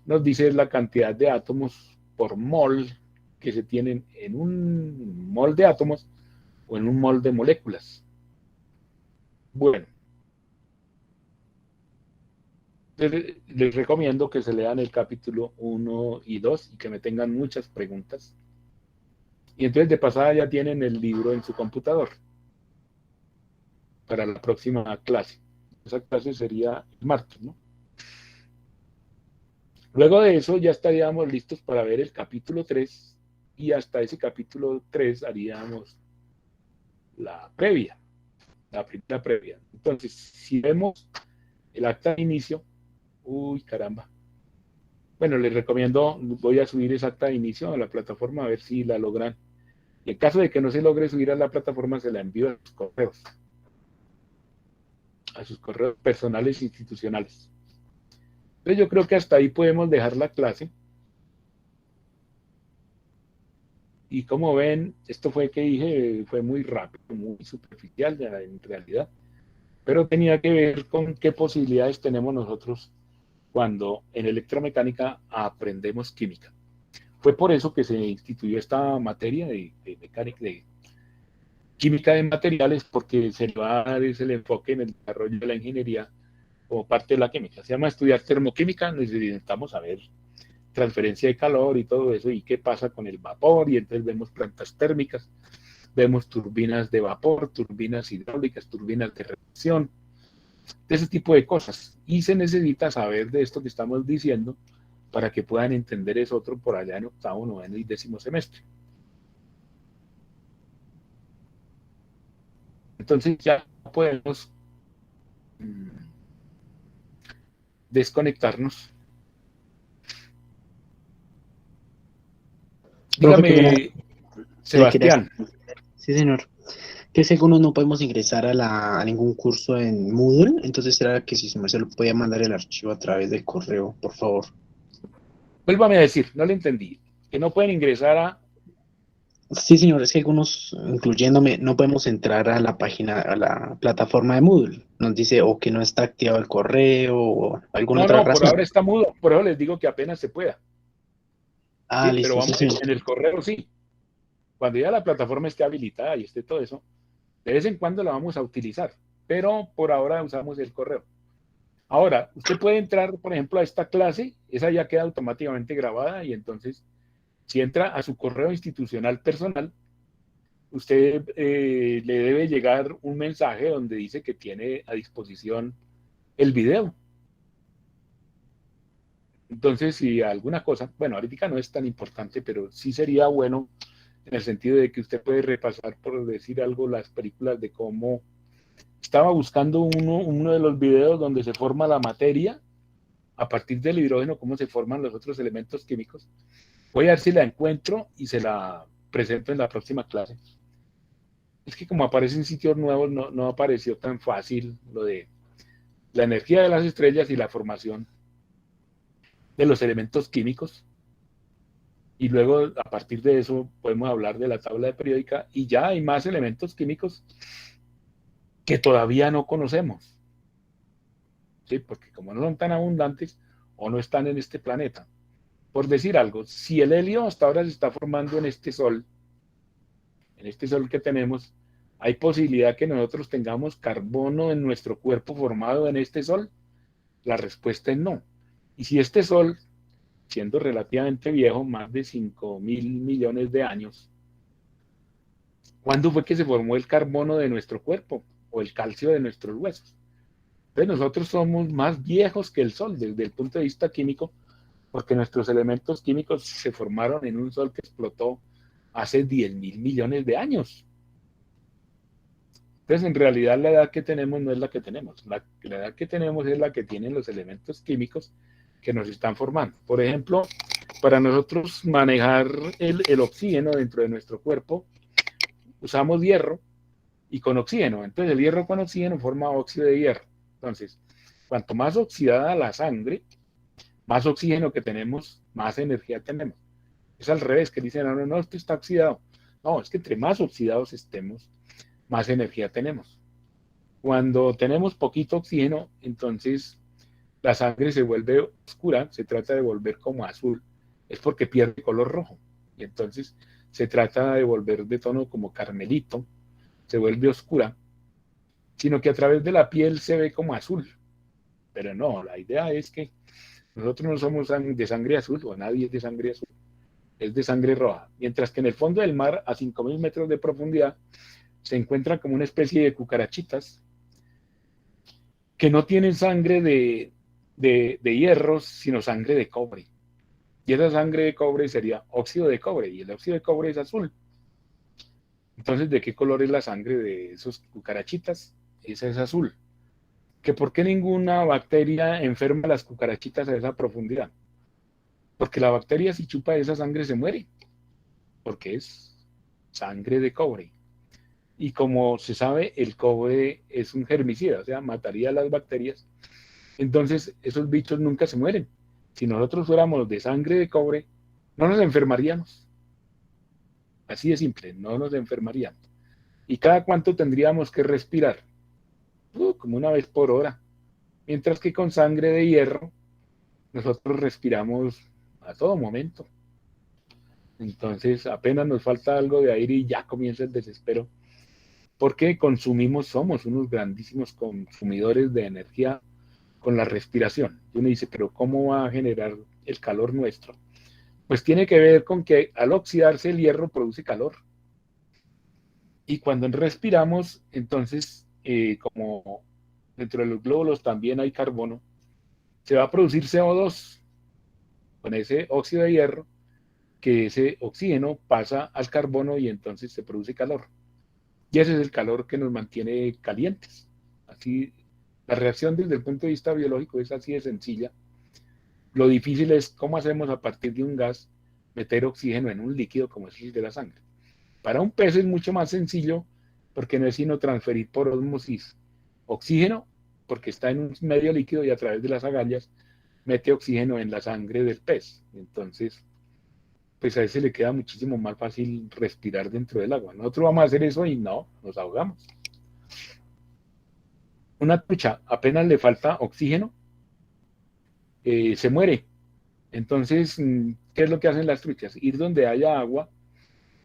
nos dice la cantidad de átomos por mol que se tienen en un mol de átomos o en un mol de moléculas. Bueno, les recomiendo que se lean el capítulo 1 y 2 y que me tengan muchas preguntas. Y entonces de pasada ya tienen el libro en su computador para la próxima clase. Esa clase sería el martes, ¿no? Luego de eso ya estaríamos listos para ver el capítulo 3 y hasta ese capítulo 3 haríamos la previa, la primera previa. Entonces, si vemos el acta de inicio, uy, caramba. Bueno, les recomiendo, voy a subir esa acta de inicio a la plataforma a ver si la logran. Y en caso de que no se logre subir a la plataforma, se la envío a sus correos personales e institucionales. Entonces yo creo que hasta ahí podemos dejar la clase. Y como ven, esto fue que dije, fue muy rápido, muy superficial en realidad, pero tenía que ver con qué posibilidades tenemos nosotros cuando en electromecánica aprendemos química. Fue por eso que se instituyó esta materia de mecánica, de química de materiales, porque se le va a dar ese enfoque en el desarrollo de la ingeniería como parte de la química. Se llama estudiar termoquímica, necesitamos saber transferencia de calor y todo eso, y qué pasa con el vapor, y entonces vemos plantas térmicas. vemos turbinas de vapor, turbinas hidráulicas, turbinas de reacción, de ese tipo de cosas. Y se necesita saber de esto que estamos diciendo para que puedan entender eso otro por allá en octavo, noveno y décimo semestre. Entonces ya podemos desconectarnos. Profe, Dígame, quería Sebastián. sí, señor. Que según no podemos ingresar a ningún curso en Moodle, entonces era que si se lo podía mandar el archivo a través del correo, por favor. Vuélvame a decir, no le entendí. Que no pueden ingresar a... Sí, señor, es que algunos, incluyéndome, no podemos entrar a la página, a la plataforma de Moodle. Nos dice o que no está activado el correo o alguna No, otra no, por razón. ahora está mudo. Por eso les digo que apenas se pueda. Ah, Sí, pero listo, sí, vamos, señor. en el correo sí. Cuando ya la plataforma esté habilitada y esté todo eso, de vez en cuando la vamos a utilizar. Pero por ahora usamos el correo. Ahora, usted puede entrar, por ejemplo, a esta clase. Esa ya queda automáticamente grabada y entonces, si entra a su correo institucional personal, usted le debe llegar un mensaje donde dice que tiene a disposición el video. Entonces, si alguna cosa, bueno, ahorita no es tan importante, pero sí sería bueno en el sentido de que usted puede repasar, por decir algo, las películas de cómo estaba buscando uno de los videos donde se forma la materia a partir del hidrógeno, cómo se forman los otros elementos químicos. Voy a ver si la encuentro y se la presento en la próxima clase. Es que como aparece en sitios nuevos, no apareció tan fácil lo de la energía de las estrellas y la formación de los elementos químicos. Y luego, a partir de eso, podemos hablar de la tabla periódica y ya hay más elementos químicos que todavía no conocemos. ¿Sí? Porque como no son tan abundantes o no están en este planeta. Por decir algo, si el helio hasta ahora se está formando en este sol que tenemos, ¿hay posibilidad que nosotros tengamos carbono en nuestro cuerpo formado en este sol? La respuesta es no. Y si este sol, siendo relativamente viejo, más de 5.000 millones de años, ¿cuándo fue que se formó el carbono de nuestro cuerpo o el calcio de nuestros huesos? Entonces nosotros somos más viejos que el sol desde el punto de vista químico, porque nuestros elementos químicos se formaron en un sol que explotó hace 10.000 millones de años. Entonces, en realidad, la edad que tenemos no es la que tenemos. La edad que tenemos es la que tienen los elementos químicos que nos están formando. Por ejemplo, para nosotros manejar el oxígeno dentro de nuestro cuerpo, usamos hierro y con oxígeno. Entonces, el hierro con oxígeno forma óxido de hierro. Entonces, cuanto más oxidada la sangre, más oxígeno que tenemos, más energía tenemos. Es al revés, que dicen, no, esto está oxidado. No, es que entre más oxidados estemos, más energía tenemos. Cuando tenemos poquito oxígeno, entonces la sangre se vuelve oscura, se trata de volver como azul, es porque pierde color rojo. Y entonces se trata de volver de tono como carmelito, se vuelve oscura, sino que a través de la piel se ve como azul. Pero no, la idea es que nosotros no somos de sangre azul, o nadie es de sangre azul, es de sangre roja. Mientras que en el fondo del mar, a 5.000 metros de profundidad, se encuentra como una especie de cucarachitas que no tienen sangre de hierro, sino sangre de cobre. Y esa sangre de cobre sería óxido de cobre, y el óxido de cobre es azul. Entonces, ¿de qué color es la sangre de esos cucarachitas? Esa es azul. ¿Que por qué ninguna bacteria enferma a las cucarachitas a esa profundidad? Porque la bacteria, si chupa esa sangre, se muere, porque es sangre de cobre. Y como se sabe, el cobre es un germicida, o sea, mataría a las bacterias. Entonces, esos bichos nunca se mueren. Si nosotros fuéramos de sangre de cobre, no nos enfermaríamos. Así de simple, no nos enfermaríamos. ¿Y cada cuánto tendríamos que respirar? Como una vez por hora. Mientras que con sangre de hierro, nosotros respiramos a todo momento. Entonces, apenas nos falta algo de aire y ya comienza el desespero. Porque somos unos grandísimos consumidores de energía con la respiración. Y uno dice, pero ¿cómo va a generar el calor nuestro? Pues tiene que ver con que al oxidarse el hierro produce calor. Y cuando respiramos, entonces, como dentro de los glóbulos también hay carbono, se va a producir CO2 con ese óxido de hierro, que ese oxígeno pasa al carbono y entonces se produce calor. Y ese es el calor que nos mantiene calientes. Así, la reacción desde el punto de vista biológico es así de sencilla. Lo difícil es cómo hacemos a partir de un gas meter oxígeno en un líquido como es el de la sangre. Para un pez es mucho más sencillo porque no es sino transferir por ósmosis oxígeno, porque está en un medio líquido y a través de las agallas mete oxígeno en la sangre del pez. Entonces, pues a ese le queda muchísimo más fácil respirar dentro del agua. Nosotros vamos a hacer eso y no, nos ahogamos. Una trucha apenas le falta oxígeno, se muere. Entonces, ¿qué es lo que hacen las truchas? Ir donde haya agua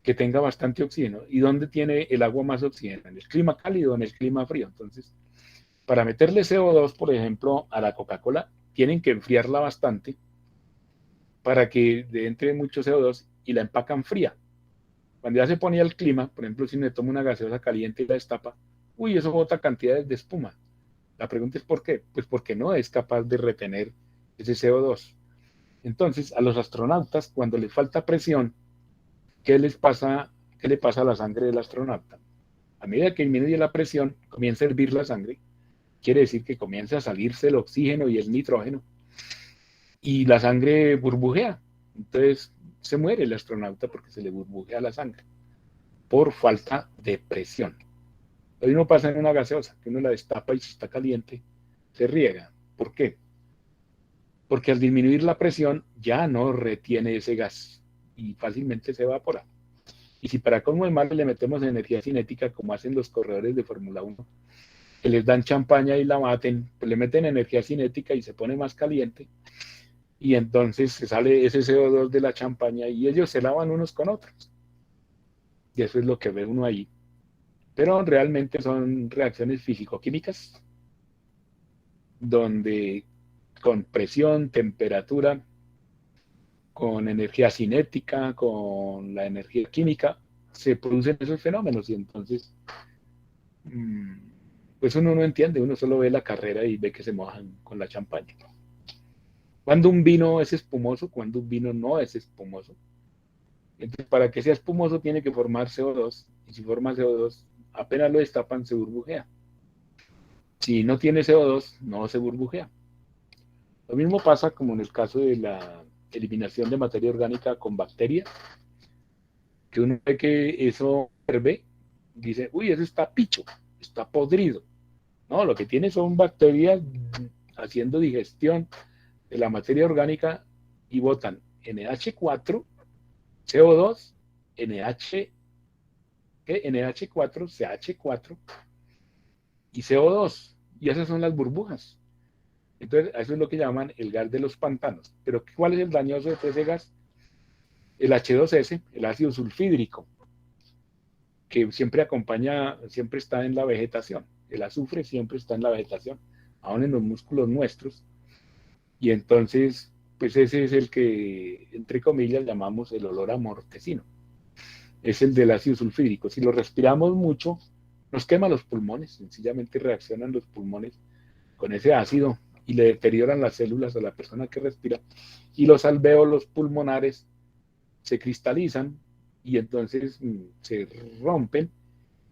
que tenga bastante oxígeno. ¿Y dónde tiene el agua más oxígeno? En el clima cálido o en el clima frío. Entonces, para meterle CO2, por ejemplo, a la Coca-Cola, tienen que enfriarla bastante para que entre mucho CO2 y la empacan fría. Cuando ya se ponía el clima, por ejemplo, si me tomo una gaseosa caliente y la destapa, uy, eso bota cantidades de espuma. La pregunta es ¿por qué? Pues porque no es capaz de retener ese CO2. Entonces, a los astronautas, cuando les falta presión, ¿qué les pasa? ¿Qué le pasa a la sangre del astronauta? A medida que disminuye la presión, comienza a hervir la sangre, quiere decir que comienza a salirse el oxígeno y el nitrógeno, y la sangre burbujea. Entonces, se muere el astronauta porque se le burbujea la sangre por falta de presión. Lo mismo pasa en una gaseosa, que uno la destapa y si está caliente, se riega. ¿Por qué? Porque al disminuir la presión ya no retiene ese gas y fácilmente se evapora. Y si para colmo de mal le metemos energía cinética, como hacen los corredores de Fórmula 1, que les dan champaña y la maten, pues le meten energía cinética y se pone más caliente, y entonces se sale ese CO2 de la champaña y ellos se lavan unos con otros. Y eso es lo que ve uno ahí. Pero realmente son reacciones físico-químicas, donde con presión, temperatura, con energía cinética, con la energía química, se producen esos fenómenos. Y entonces, pues uno no entiende, uno solo ve la carrera y ve que se mojan con la champaña. Cuando un vino es espumoso, cuando un vino no es espumoso. Entonces, para que sea espumoso tiene que formar CO2, y si forma CO2, apenas lo destapan, se burbujea. Si no tiene CO2, no se burbujea. Lo mismo pasa como en el caso de la eliminación de materia orgánica con bacterias, que uno ve que eso hierve, dice, uy, eso está picho, está podrido. No, lo que tiene son bacterias haciendo digestión de la materia orgánica y botan NH4, CO2, NH, NH4, CH4 y CO2. Y esas son las burbujas. Entonces, eso es lo que llaman el gas de los pantanos. Pero, ¿cuál es el dañoso de ese gas? El H2S, el ácido sulfídrico, que siempre acompaña, siempre está en la vegetación. El azufre siempre está en la vegetación, aún en los músculos nuestros. Y entonces, pues ese es el que, entre comillas, llamamos el olor a mortecino. Es el del ácido sulfídrico. Si lo respiramos mucho, nos quema los pulmones, sencillamente reaccionan los pulmones con ese ácido y le deterioran las células a la persona que respira, y los alvéolos pulmonares se cristalizan y entonces se rompen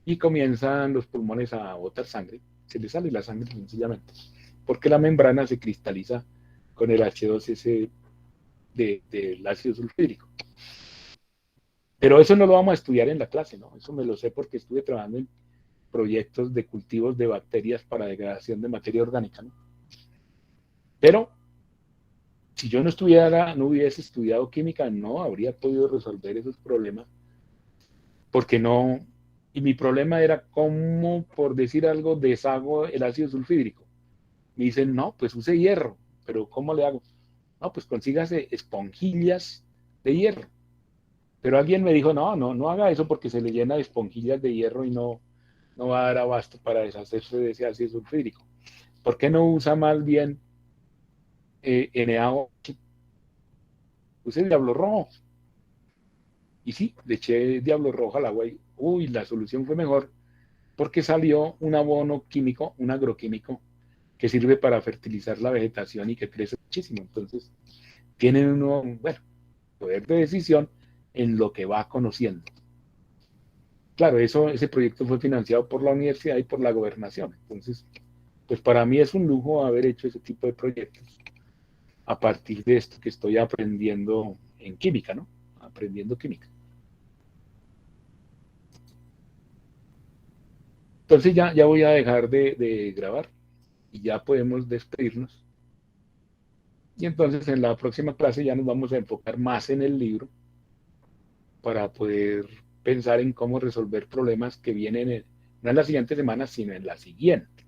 y comienzan los pulmones a botar sangre, se les sale la sangre sencillamente, porque la membrana se cristaliza con el H2S del ácido sulfúrico. Pero eso no lo vamos a estudiar en la clase, ¿no? Eso me lo sé porque estuve trabajando en proyectos de cultivos de bacterias para degradación de materia orgánica, ¿no? Pero si yo no hubiese estudiado química, no habría podido resolver esos problemas, porque no, y mi problema era cómo, por decir algo, deshago el ácido sulfídrico. Me dicen, no, pues use hierro, pero ¿cómo le hago? No, pues consígase esponjillas de hierro. Pero alguien me dijo, no haga eso porque se le llena de esponjillas de hierro y no va a dar abasto para deshacerse de ese ácido sulfídrico. ¿Por qué no usa más bien NaOH? Use el diablo rojo. Y sí, le eché Diablo Rojo al agua y, uy, la solución fue mejor porque salió un abono químico, un agroquímico, que sirve para fertilizar la vegetación y que crece muchísimo. Entonces, tienen uno, bueno, poder de decisión en lo que va conociendo. Claro, ese proyecto fue financiado por la universidad y por la gobernación. Entonces, pues para mí es un lujo haber hecho ese tipo de proyectos a partir de esto que estoy aprendiendo en química, ¿no? Aprendiendo química. Entonces ya voy a dejar de grabar y ya podemos despedirnos. Y entonces en la próxima clase ya nos vamos a enfocar más en el libro para poder pensar en cómo resolver problemas que vienen no en la siguiente semana, sino en la siguiente.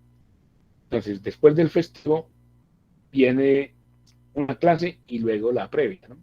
Entonces, después del festivo viene una clase y luego la previa, ¿no?